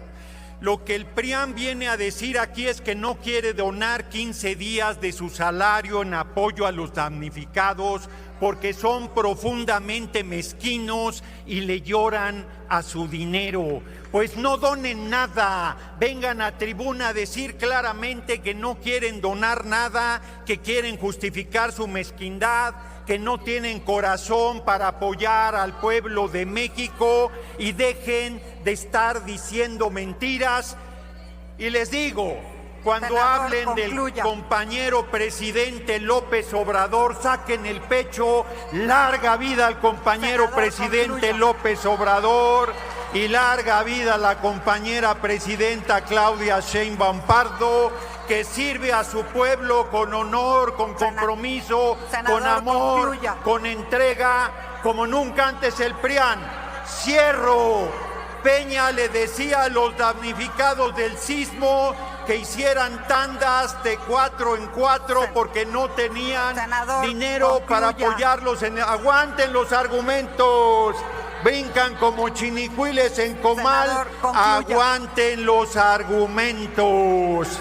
Lo que el PRIAN viene a decir aquí es que no quiere donar 15 días de su salario en apoyo a los damnificados porque son profundamente mezquinos y le lloran a su dinero. Pues no donen nada, vengan a tribuna a decir claramente que no quieren donar nada, que quieren justificar su mezquindad, que no tienen corazón para apoyar al pueblo de México y dejen de estar diciendo mentiras. Y les digo, cuando senador, hablen concluya. Del compañero presidente López Obrador, saquen el pecho. Larga vida al compañero senador, presidente concluya. López Obrador y larga vida a la compañera presidenta Claudia Sheinbaum Pardo, que sirve a su pueblo con honor, con compromiso, senador, con amor, concluya. Con entrega, como nunca antes el PRIAN. Cierro. Peña le decía a los damnificados del sismo que hicieran tandas de 4 en 4 porque no tenían senador, dinero concluya. Para apoyarlos. Aguanten los argumentos. Brincan como chinicuiles en comal. Senador, aguanten los argumentos.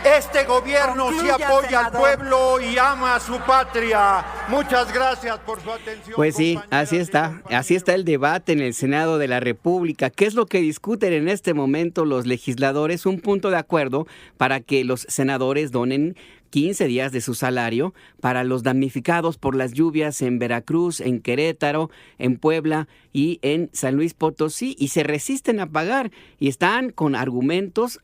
Este gobierno sí apoya al pueblo y ama a su patria. Muchas gracias por su atención. Pues sí, así está el debate en el Senado de la República. ¿Qué es lo que discuten en este momento los legisladores? Un punto de acuerdo para que los senadores donen 15 días de su salario para los damnificados por las lluvias en Veracruz, en Querétaro, en Puebla y en San Luis Potosí, y se resisten a pagar y están con argumentos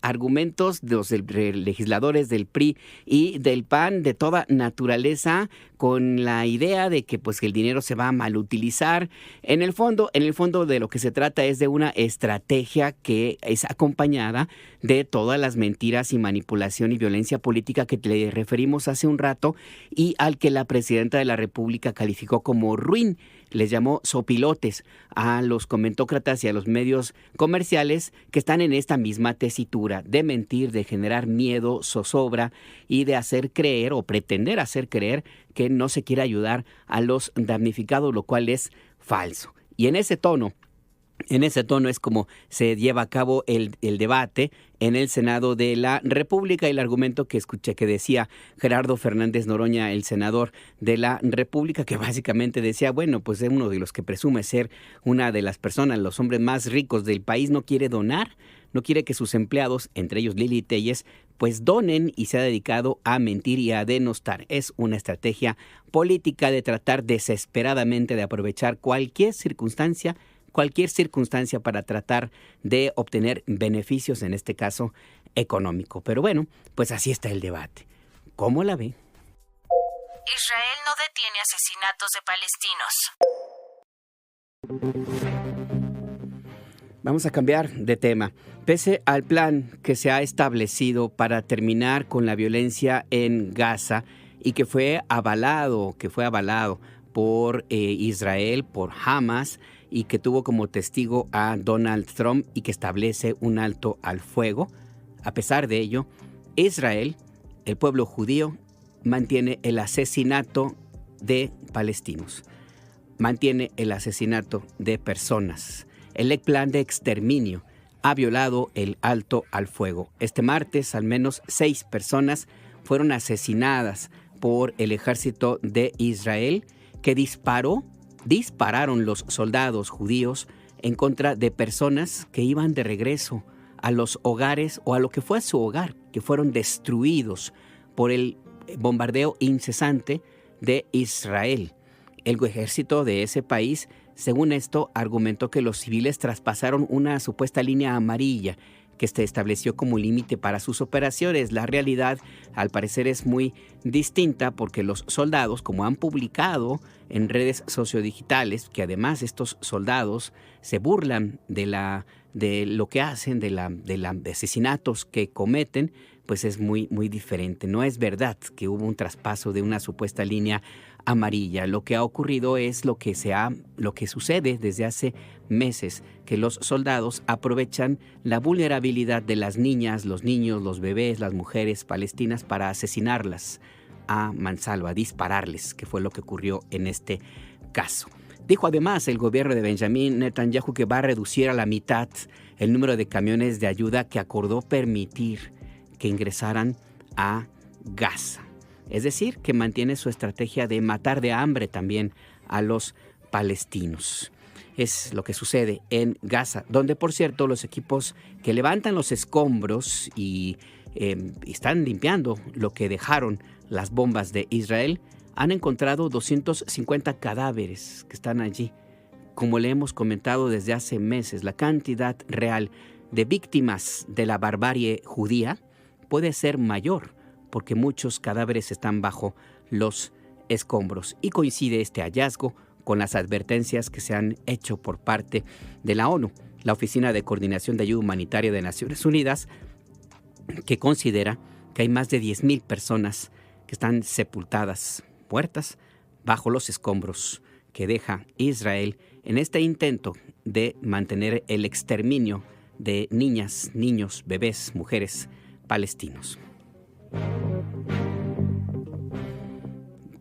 de los legisladores del PRI y del PAN de toda naturaleza, con la idea de que pues el dinero se va a malutilizar. En el fondo de lo que se trata es de una estrategia que es acompañada de todas las mentiras y manipulación y violencia política que le referimos hace un rato y al que la presidenta de la República calificó como ruin. Les llamó sopilotes a los comentócratas y a los medios comerciales que están en esta misma tesitura de mentir, de generar miedo, zozobra y de hacer creer o pretender hacer creer que no se quiere ayudar a los damnificados, lo cual es falso. Y en ese tono es como se lleva a cabo el debate en el Senado de la República. Y el argumento que escuché que decía Gerardo Fernández Noroña, el senador de la República, que básicamente decía, bueno, pues es uno de los que presume ser una de las personas, los hombres más ricos del país, no quiere donar, no quiere que sus empleados, entre ellos Lili Téllez, pues donen, y se ha dedicado a mentir y a denostar. Es una estrategia política de tratar desesperadamente de aprovechar cualquier circunstancia para tratar de obtener beneficios, en este caso económico. Pero bueno, pues así está el debate. ¿Cómo la ve? Israel no detiene asesinatos de palestinos. Vamos a cambiar de tema. Pese al plan que se ha establecido para terminar con la violencia en Gaza y que fue avalado por Israel, por Hamas, y que tuvo como testigo a Donald Trump y que establece un alto al fuego, a pesar de ello, Israel, el pueblo judío, mantiene el asesinato de palestinos, mantiene el asesinato de personas. El plan de exterminio ha violado el alto al fuego. Este martes, al menos 6 personas fueron asesinadas por el ejército de Israel, que dispararon los soldados judíos en contra de personas que iban de regreso a los hogares o a lo que fue su hogar, que fueron destruidos por el bombardeo incesante de Israel. El ejército de ese país, según esto, argumentó que los civiles traspasaron una supuesta línea amarilla que se estableció como límite para sus operaciones. La realidad, al parecer, es muy distinta, porque los soldados, como han publicado en redes sociodigitales, que además estos soldados se burlan de lo que hacen, de asesinatos que cometen, pues es muy, muy diferente. No es verdad que hubo un traspaso de una supuesta línea amarilla. Lo que ha ocurrido es lo que sucede desde hace meses, que los soldados aprovechan la vulnerabilidad de las niñas, los niños, los bebés, las mujeres palestinas para asesinarlas a mansalva, dispararles, que fue lo que ocurrió en este caso. Dijo además el gobierno de Benjamín Netanyahu que va a reducir a la mitad el número de camiones de ayuda que acordó permitir que ingresaran a Gaza. Es decir, que mantiene su estrategia de matar de hambre también a los palestinos. Es lo que sucede en Gaza, donde, por cierto, los equipos que levantan los escombros y están limpiando lo que dejaron las bombas de Israel, han encontrado 250 cadáveres que están allí. Como le hemos comentado desde hace meses, la cantidad real de víctimas de la barbarie judía puede ser mayor, porque muchos cadáveres están bajo los escombros. Y coincide este hallazgo con las advertencias que se han hecho por parte de la ONU, la Oficina de Coordinación de Ayuda Humanitaria de Naciones Unidas, que considera que hay más de 10,000 personas que están sepultadas, muertas, bajo los escombros que deja Israel en este intento de mantener el exterminio de niñas, niños, bebés, mujeres palestinos.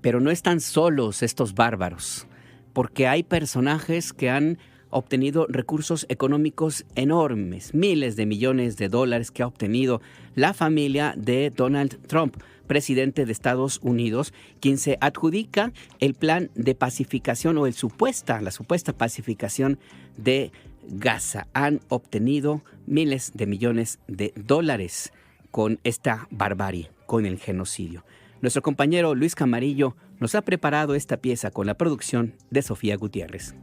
Pero no están solos estos bárbaros, porque hay personajes que han obtenido recursos económicos enormes, miles de millones de dólares que ha obtenido la familia de Donald Trump, presidente de Estados Unidos, quien se adjudica el plan de pacificación o la supuesta pacificación de Gaza. Han obtenido miles de millones de dólares con esta barbarie, con el genocidio. Nuestro compañero Luis Camarillo nos ha preparado esta pieza con la producción de Sofía Gutiérrez.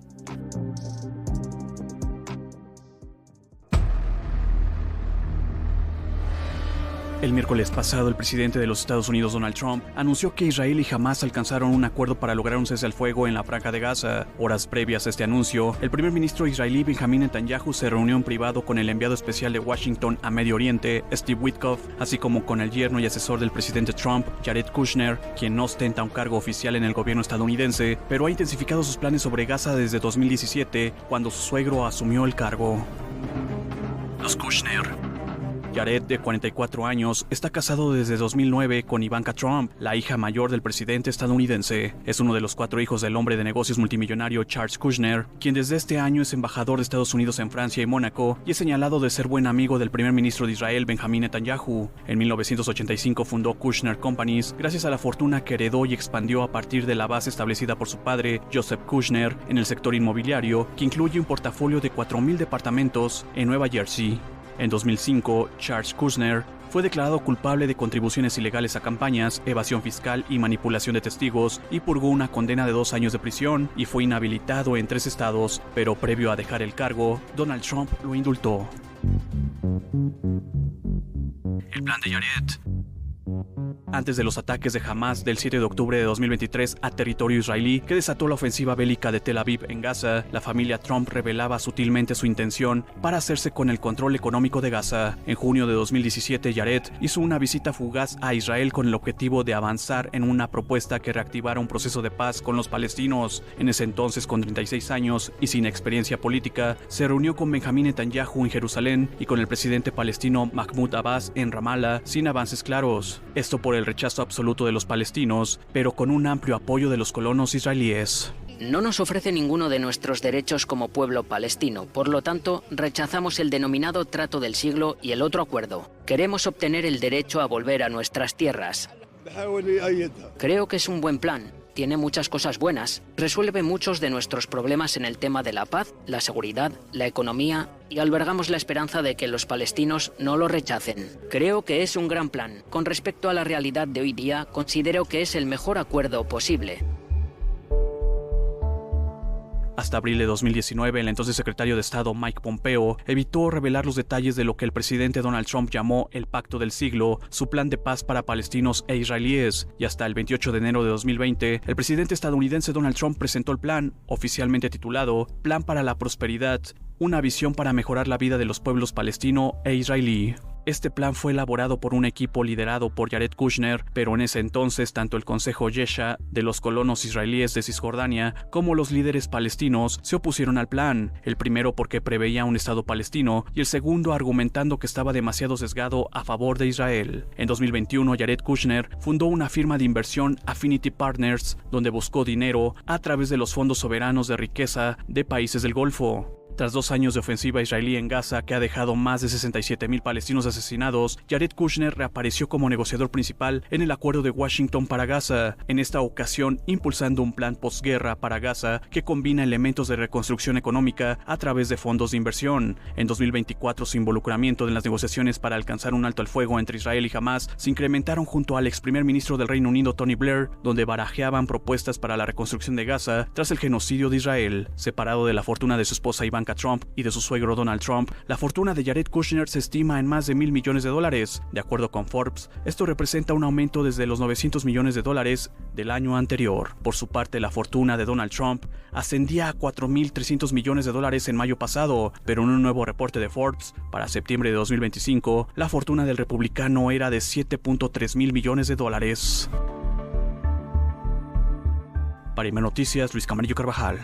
El miércoles pasado, el presidente de los Estados Unidos, Donald Trump, anunció que Israel y Hamás alcanzaron un acuerdo para lograr un cese al fuego en la Franja de Gaza. Horas previas a este anuncio, el primer ministro israelí Benjamin Netanyahu se reunió en privado con el enviado especial de Washington a Medio Oriente, Steve Witkoff, así como con el yerno y asesor del presidente Trump, Jared Kushner, quien no ostenta un cargo oficial en el gobierno estadounidense, pero ha intensificado sus planes sobre Gaza desde 2017, cuando su suegro asumió el cargo. Los Kushner. Jared, de 44 años, está casado desde 2009 con Ivanka Trump, la hija mayor del presidente estadounidense. Es uno de los 4 hijos del hombre de negocios multimillonario Charles Kushner, quien desde este año es embajador de Estados Unidos en Francia y Mónaco, y es señalado de ser buen amigo del primer ministro de Israel, Benjamin Netanyahu. En 1985 fundó Kushner Companies, gracias a la fortuna que heredó y expandió a partir de la base establecida por su padre, Joseph Kushner, en el sector inmobiliario, que incluye un portafolio de 4,000 departamentos en Nueva Jersey. En 2005, Charles Kushner fue declarado culpable de contribuciones ilegales a campañas, evasión fiscal y manipulación de testigos, y purgó una condena de 2 años de prisión y fue inhabilitado en 3 estados, pero previo a dejar el cargo, Donald Trump lo indultó. El plan de Jared. Antes de los ataques de Hamás del 7 de octubre de 2023 a territorio israelí, que desató la ofensiva bélica de Tel Aviv en Gaza, la familia Trump revelaba sutilmente su intención para hacerse con el control económico de Gaza. En junio de 2017, Jared hizo una visita fugaz a Israel con el objetivo de avanzar en una propuesta que reactivara un proceso de paz con los palestinos. En ese entonces, con 36 años y sin experiencia política, se reunió con Benjamin Netanyahu en Jerusalén y con el presidente palestino Mahmoud Abbas en Ramallah, sin avances claros. Esto por el rechazo absoluto de los palestinos, pero con un amplio apoyo de los colonos israelíes. No nos ofrece ninguno de nuestros derechos como pueblo palestino, por lo tanto, rechazamos el denominado trato del siglo y el otro acuerdo. Queremos obtener el derecho a volver a nuestras tierras. Creo que es un buen plan. Tiene muchas cosas buenas, resuelve muchos de nuestros problemas en el tema de la paz, la seguridad, la economía, y albergamos la esperanza de que los palestinos no lo rechacen. Creo que es un gran plan. Con respecto a la realidad de hoy día, considero que es el mejor acuerdo posible. Hasta abril de 2019, el entonces secretario de Estado Mike Pompeo evitó revelar los detalles de lo que el presidente Donald Trump llamó el Pacto del Siglo, su plan de paz para palestinos e israelíes, y hasta el 28 de enero de 2020, el presidente estadounidense Donald Trump presentó el plan, oficialmente titulado Plan para la Prosperidad, una visión para mejorar la vida de los pueblos palestino e israelí. Este plan fue elaborado por un equipo liderado por Jared Kushner, pero en ese entonces tanto el Consejo Yesha de los colonos israelíes de Cisjordania como los líderes palestinos se opusieron al plan, el primero porque preveía un Estado palestino y el segundo argumentando que estaba demasiado sesgado a favor de Israel. En 2021, Jared Kushner fundó una firma de inversión Affinity Partners, donde buscó dinero a través de los fondos soberanos de riqueza de países del Golfo. Tras 2 años de ofensiva israelí en Gaza que ha dejado más de 67,000 palestinos asesinados, Jared Kushner reapareció como negociador principal en el acuerdo de Washington para Gaza, en esta ocasión impulsando un plan posguerra para Gaza que combina elementos de reconstrucción económica a través de fondos de inversión. En 2024, su involucramiento en las negociaciones para alcanzar un alto al fuego entre Israel y Hamás se incrementaron junto al ex primer ministro del Reino Unido Tony Blair, donde barajeaban propuestas para la reconstrucción de Gaza tras el genocidio de Israel. Separado de la fortuna de su esposa Ivanka Trump y de su suegro Donald Trump, la fortuna de Jared Kushner se estima en más de $1,000 millones. De acuerdo con Forbes, esto representa un aumento desde los $900 millones del año anterior. Por su parte, la fortuna de Donald Trump ascendía a $4,300 millones en mayo pasado, pero en un nuevo reporte de Forbes, para septiembre de 2025, la fortuna del republicano era de $7.3 mil millones. Para IME Noticias, Luis Camarillo Carvajal.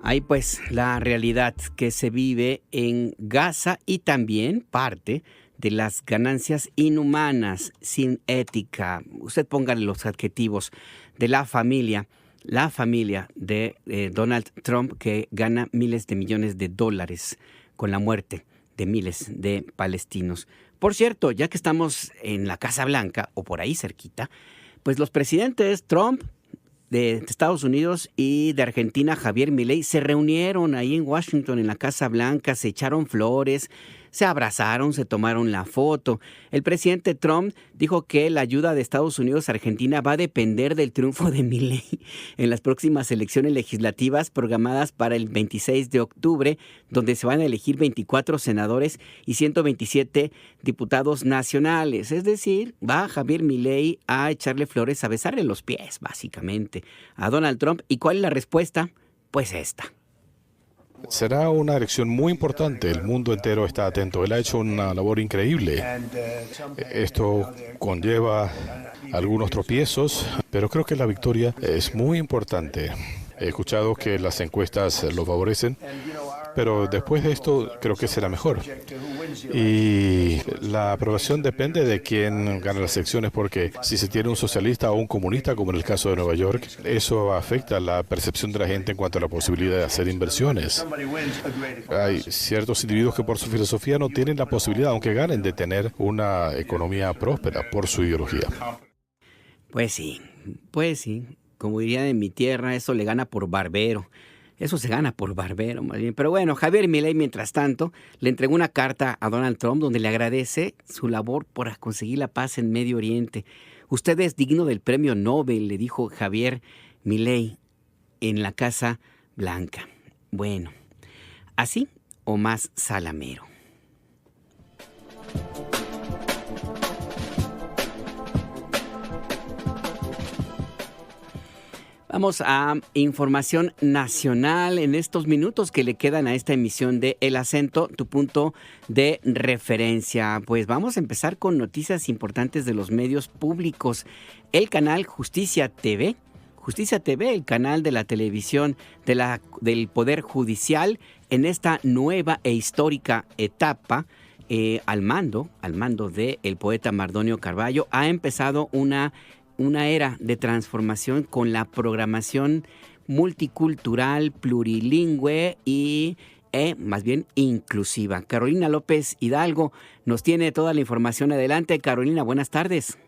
Ahí pues la realidad que se vive en Gaza y también parte de las ganancias inhumanas, sin ética, usted póngale los adjetivos, de la familia la familia de Donald Trump, que gana miles de millones de dólares con la muerte de miles de palestinos. Por cierto, ya que estamos en la Casa Blanca, o por ahí cerquita, pues los presidentes Trump de Estados Unidos y de Argentina, Javier Milei, se reunieron ahí en Washington, en la Casa Blanca, se echaron flores, se abrazaron, se tomaron la foto. El presidente Trump dijo que la ayuda de Estados Unidos a Argentina va a depender del triunfo de Milei en las próximas elecciones legislativas programadas para el 26 de octubre, donde se van a elegir 24 senadores y 127 diputados nacionales. Es decir, va Javier Milei a echarle flores, a besarle los pies, básicamente, a Donald Trump. ¿Y cuál es la respuesta? Pues esta. Será una elección muy importante, el mundo entero está atento, él ha hecho una labor increíble. Esto conlleva algunos tropiezos, pero creo que la victoria es muy importante. He escuchado que las encuestas lo favorecen, pero después de esto creo que será mejor. Y la aprobación depende de quién gana las elecciones, porque si se tiene un socialista o un comunista, como en el caso de Nueva York, eso afecta la percepción de la gente en cuanto a la posibilidad de hacer inversiones. Hay ciertos individuos que por su filosofía no tienen la posibilidad, aunque ganen, de tener una economía próspera por su ideología. Pues sí. Como dirían en mi tierra, eso le gana por barbero. Eso se gana por barbero, más bien. Pero bueno, Javier Milei, mientras tanto, le entregó una carta a Donald Trump donde le agradece su labor por conseguir la paz en Medio Oriente. Usted es digno del premio Nobel, le dijo Javier Milei en la Casa Blanca. Bueno, ¿así o más salamero? Vamos a información nacional en estos minutos que le quedan a esta emisión de El Acento, tu punto de referencia. Pues vamos a empezar con noticias importantes de los medios públicos. El canal Justicia TV, el canal de la televisión del Poder Judicial, en esta nueva e histórica etapa, al mando del poeta Mardonio Carballo, ha empezado una era de transformación con la programación multicultural, plurilingüe y más bien inclusiva. Carolina López Hidalgo nos tiene toda la información. Adelante, Carolina, buenas tardes.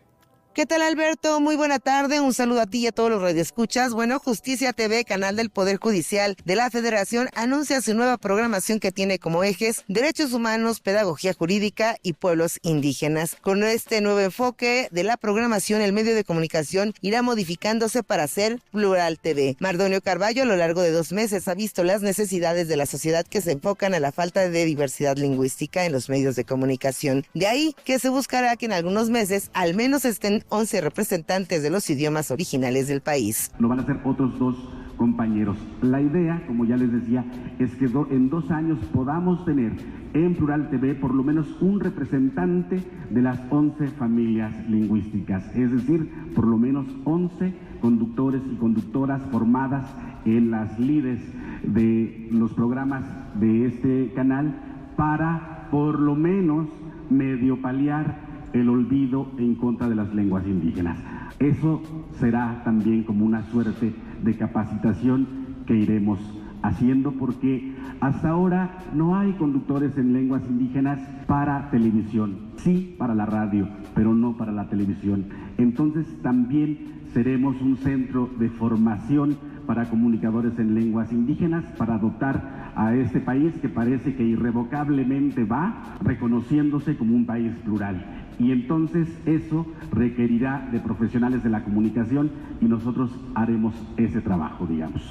¿Qué tal, Alberto? Muy buena tarde, un saludo a ti y a todos los radioescuchas. Bueno, Justicia TV, canal del Poder Judicial de la Federación, anuncia su nueva programación que tiene como ejes derechos humanos, pedagogía jurídica y pueblos indígenas. Con este nuevo enfoque de la programación, el medio de comunicación irá modificándose para ser Plural TV. Mardonio Carballo, a lo largo de 2 meses, ha visto las necesidades de la sociedad que se enfocan a la falta de diversidad lingüística en los medios de comunicación. De ahí que se buscará que en algunos meses al menos estén 11 representantes de los idiomas originales del país. Lo van a hacer otros 2 compañeros. La idea, como ya les decía, es que en 2 años podamos tener en Plural TV por lo menos un representante de las 11 familias lingüísticas, es decir, por lo menos 11 conductores y conductoras formadas en las lides de los programas de este canal para por lo menos medio paliar el olvido en contra de las lenguas indígenas. Eso será también como una suerte de capacitación que iremos haciendo, porque hasta ahora no hay conductores en lenguas indígenas para televisión, sí para la radio, pero no para la televisión. Entonces también seremos un centro de formación para comunicadores en lenguas indígenas, para dotar a este país que parece que irrevocablemente va reconociéndose como un país plural. Y entonces eso requerirá de profesionales de la comunicación y nosotros haremos ese trabajo, digamos.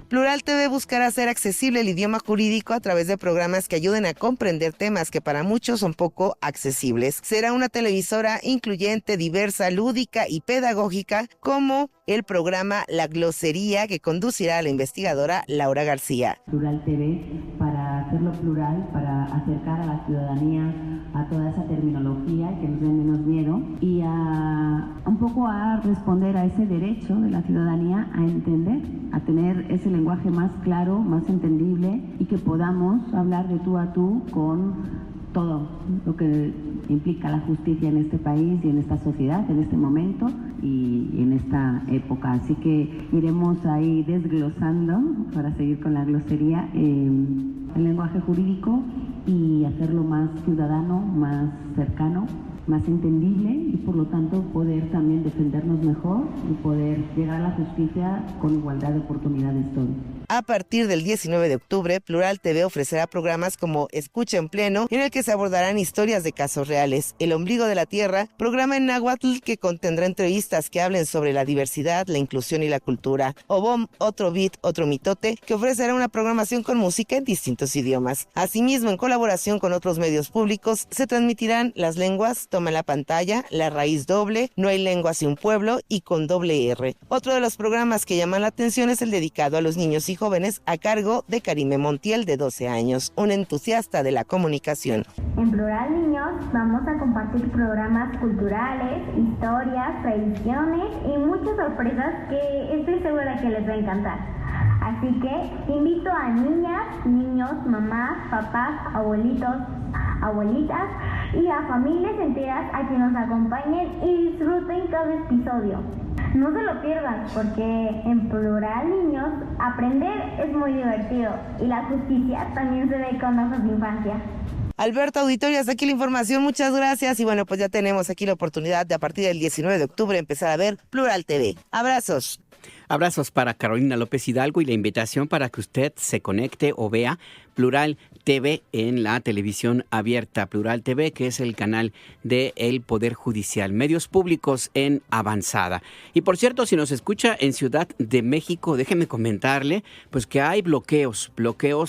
Plural TV buscará hacer accesible el idioma jurídico a través de programas que ayuden a comprender temas que para muchos son poco accesibles. Será una televisora incluyente, diversa, lúdica y pedagógica, como el programa La Glosería, que conducirá la investigadora Laura García. Plural TV, para hacerlo plural, para acercar a la ciudadanía a toda esa terminología, que nos dé menos miedo, y un poco a responder a ese derecho de la ciudadanía a entender, a tener ese lenguaje más claro, más entendible, y que podamos hablar de tú a tú con todo lo que implica la justicia en este país y en esta sociedad, en este momento y en esta época. Así que iremos ahí desglosando, para seguir con la glosería, el lenguaje jurídico y hacerlo más ciudadano, más cercano, más entendible y por lo tanto poder también defendernos mejor y poder llegar a la justicia con igualdad de oportunidades todos. A partir del 19 de octubre, Plural TV ofrecerá programas como Escucha en Pleno, en el que se abordarán historias de casos reales. El Ombligo de la Tierra, programa en náhuatl que contendrá entrevistas que hablen sobre la diversidad, la inclusión y la cultura. Obom, Otro Beat, Otro Mitote, que ofrecerá una programación con música en distintos idiomas. Asimismo, en colaboración con otros medios públicos, se transmitirán Las Lenguas, Toma la Pantalla, La Raíz Doble, No hay Lengua sin Pueblo y Con Doble R. Otro de los programas que llaman la atención es el dedicado a los niños y jóvenes, a cargo de Karime Montiel, de 12 años, una entusiasta de la comunicación. En Plural Niños vamos a compartir programas culturales, historias, tradiciones y muchas sorpresas que estoy segura que les va a encantar. Así que invito a niñas, niños, mamás, papás, abuelitos, abuelitas y a familias enteras a que nos acompañen y disfruten cada episodio. No se lo pierdan, porque en Plural Niños aprender es muy divertido y la justicia también se ve con ojos de infancia. Alberto, auditorio, hasta aquí la información, muchas gracias. Y bueno, pues ya tenemos aquí la oportunidad de a partir del 19 de octubre empezar a ver Plural TV. Abrazos. Abrazos para Carolina López Hidalgo y la invitación para que usted se conecte o vea Plural TV en la televisión abierta. Plural TV, que es el canal del Poder Judicial. Medios públicos en avanzada. Y por cierto, si nos escucha en Ciudad de México, déjeme comentarle pues que hay bloqueos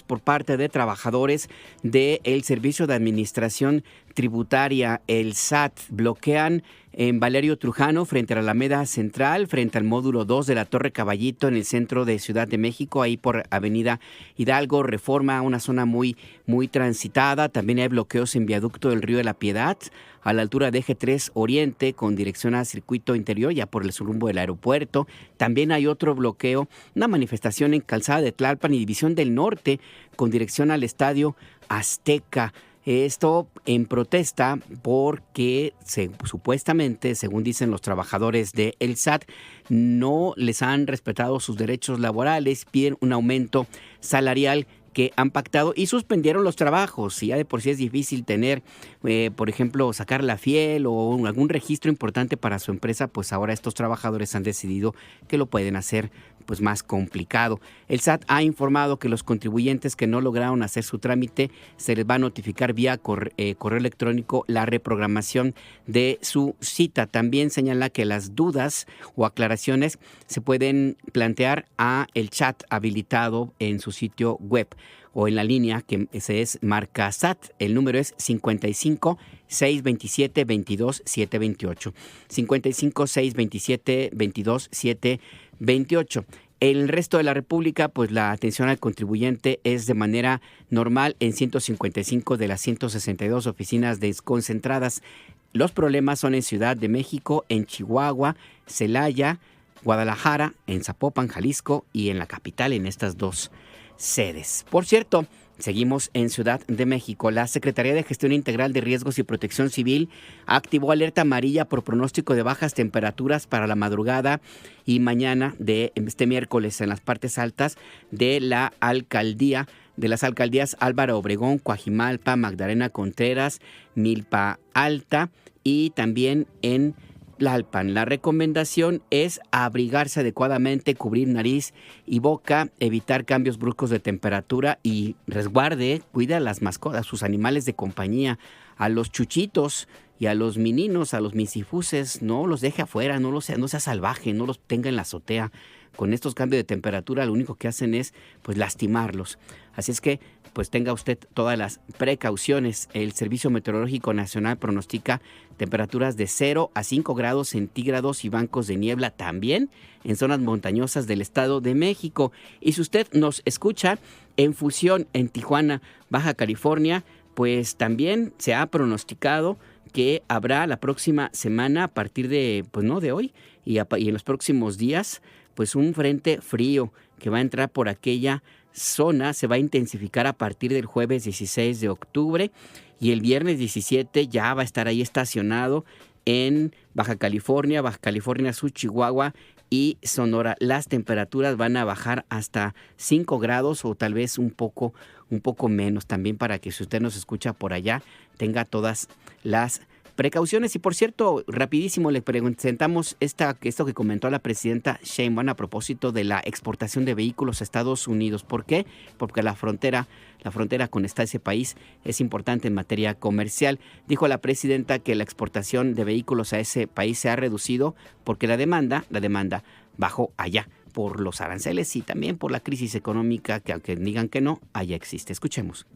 por parte de trabajadores del Servicio de Administración Tributaria, el SAT. Bloquean en Valerio Trujano, frente a la Alameda Central, frente al módulo 2 de la Torre Caballito, en el centro de Ciudad de México, ahí por Avenida Hidalgo, Reforma, una zona muy transitada. También hay bloqueos en Viaducto del Río de la Piedad, a la altura de Eje 3 Oriente, con dirección a Circuito Interior, ya por el rumbo del aeropuerto. También hay otro bloqueo, una manifestación en Calzada de Tlalpan y División del Norte, con dirección al Estadio Azteca. Esto en protesta porque supuestamente, según dicen los trabajadores del SAT, no les han respetado sus derechos laborales, piden un aumento salarial que han pactado y suspendieron los trabajos. Si ya de por sí es difícil tener, por ejemplo, sacar la fiel o algún registro importante para su empresa, pues ahora estos trabajadores han decidido que lo pueden hacer pues más complicado. El SAT ha informado que los contribuyentes que no lograron hacer su trámite se les va a notificar vía correo electrónico la reprogramación de su cita. También señala que las dudas o aclaraciones se pueden plantear a el chat habilitado en su sitio web o en la línea que es marca SAT. El número es 55 627 22 728. 55 627 22 728. El resto de la República, pues la atención al contribuyente es de manera normal en 155 de las 162 oficinas desconcentradas. Los problemas son en Ciudad de México, en Chihuahua, Celaya, Guadalajara, en Zapopan, Jalisco y en la capital, en estas dos sedes. Por cierto, seguimos en Ciudad de México. La Secretaría de Gestión Integral de Riesgos y Protección Civil activó alerta amarilla por pronóstico de bajas temperaturas para la madrugada y mañana de este miércoles en las partes altas de la alcaldía, de las alcaldías Álvaro Obregón, Coajimalpa, Magdalena Contreras, Milpa Alta y también en Tlalpan. La recomendación es abrigarse adecuadamente, cubrir nariz y boca, evitar cambios bruscos de temperatura y resguarde, cuida a las mascotas, sus animales de compañía, a los chuchitos y a los mininos, a los misifuses, no los deje afuera, no sea salvaje, no los tenga en la azotea. Con estos cambios de temperatura lo único que hacen es pues lastimarlos. Así es que pues tenga usted todas las precauciones. El Servicio Meteorológico Nacional pronostica temperaturas de 0 a 5 grados centígrados y bancos de niebla también en zonas montañosas del Estado de México. Y si usted nos escucha en Fusión, en Tijuana, Baja California, pues también se ha pronosticado que habrá la próxima semana, a partir de, pues no de hoy, y en los próximos días, pues un frente frío que va a entrar por aquella zona, se va a intensificar a partir del jueves 16 de octubre y el viernes 17 ya va a estar ahí estacionado en Baja California Sur, Chihuahua y Sonora. Las temperaturas van a bajar hasta 5 grados o tal vez un poco menos, también para que si usted nos escucha por allá tenga todas las precauciones. Y por cierto, rapidísimo le presentamos esto que comentó la presidenta Sheinbaum a propósito de la exportación de vehículos a Estados Unidos. ¿Por qué? Porque la frontera con ese país es importante en materia comercial. Dijo la presidenta que la exportación de vehículos a ese país se ha reducido porque la demanda bajó allá por los aranceles y también por la crisis económica que, aunque digan que no, allá existe. Escuchemos.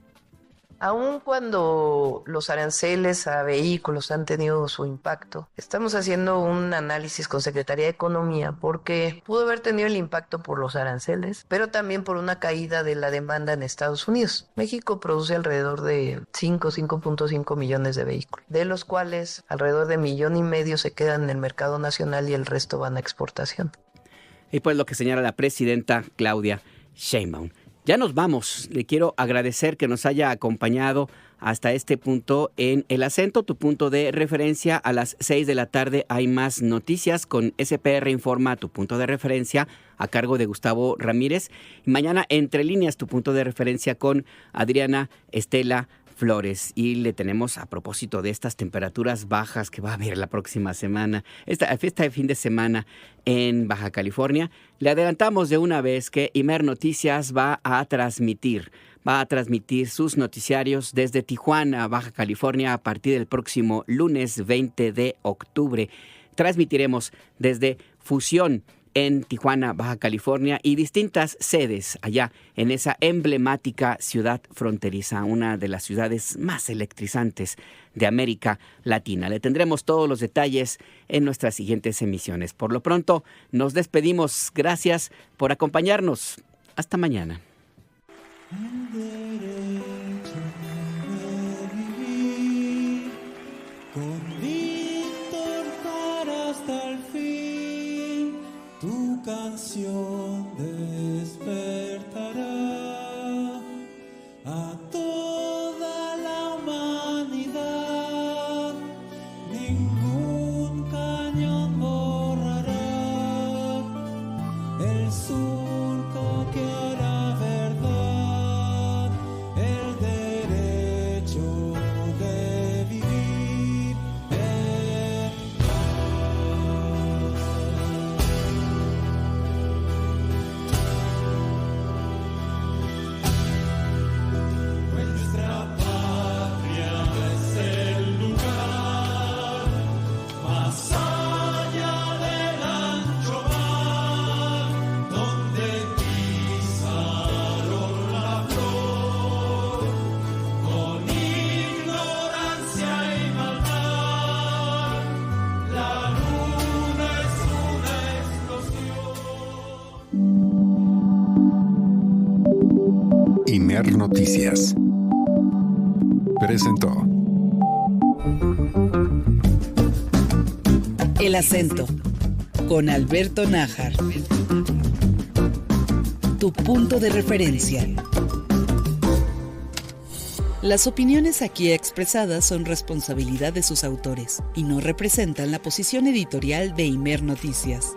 Aun cuando los aranceles a vehículos han tenido su impacto, estamos haciendo un análisis con Secretaría de Economía porque pudo haber tenido el impacto por los aranceles, pero también por una caída de la demanda en Estados Unidos. México produce alrededor de 5.5 millones de vehículos, de los cuales alrededor de 1,5 millones se quedan en el mercado nacional y el resto van a exportación. Y pues lo que señala la presidenta Claudia Sheinbaum. Ya nos vamos. Le quiero agradecer que nos haya acompañado hasta este punto en El Acento, tu punto de referencia. A las 6 de la tarde hay más noticias con SPR Informa, tu punto de referencia, a cargo de Gustavo Ramírez. Y mañana, Entre Líneas, tu punto de referencia con Adriana Estela Flores. Y le tenemos, a propósito de estas temperaturas bajas que va a haber la próxima semana, esta fiesta de fin de semana en Baja California, le adelantamos de una vez que Imer Noticias va a transmitir sus noticiarios desde Tijuana, Baja California, a partir del próximo lunes 20 de octubre. Transmitiremos desde Fusión en Tijuana, Baja California, y distintas sedes allá en esa emblemática ciudad fronteriza, una de las ciudades más electrizantes de América Latina. Le tendremos todos los detalles en nuestras siguientes emisiones. Por lo pronto, nos despedimos. Gracias por acompañarnos. Hasta mañana. Tu canción despertará a toda la humanidad, ningún cañón borrará el surco que hará verdad el derecho de vivir en Imer Noticias presentó El Acento con Alberto Nájar, tu punto de referencia. Las opiniones aquí expresadas son responsabilidad de sus autores y no representan la posición editorial de Imer Noticias.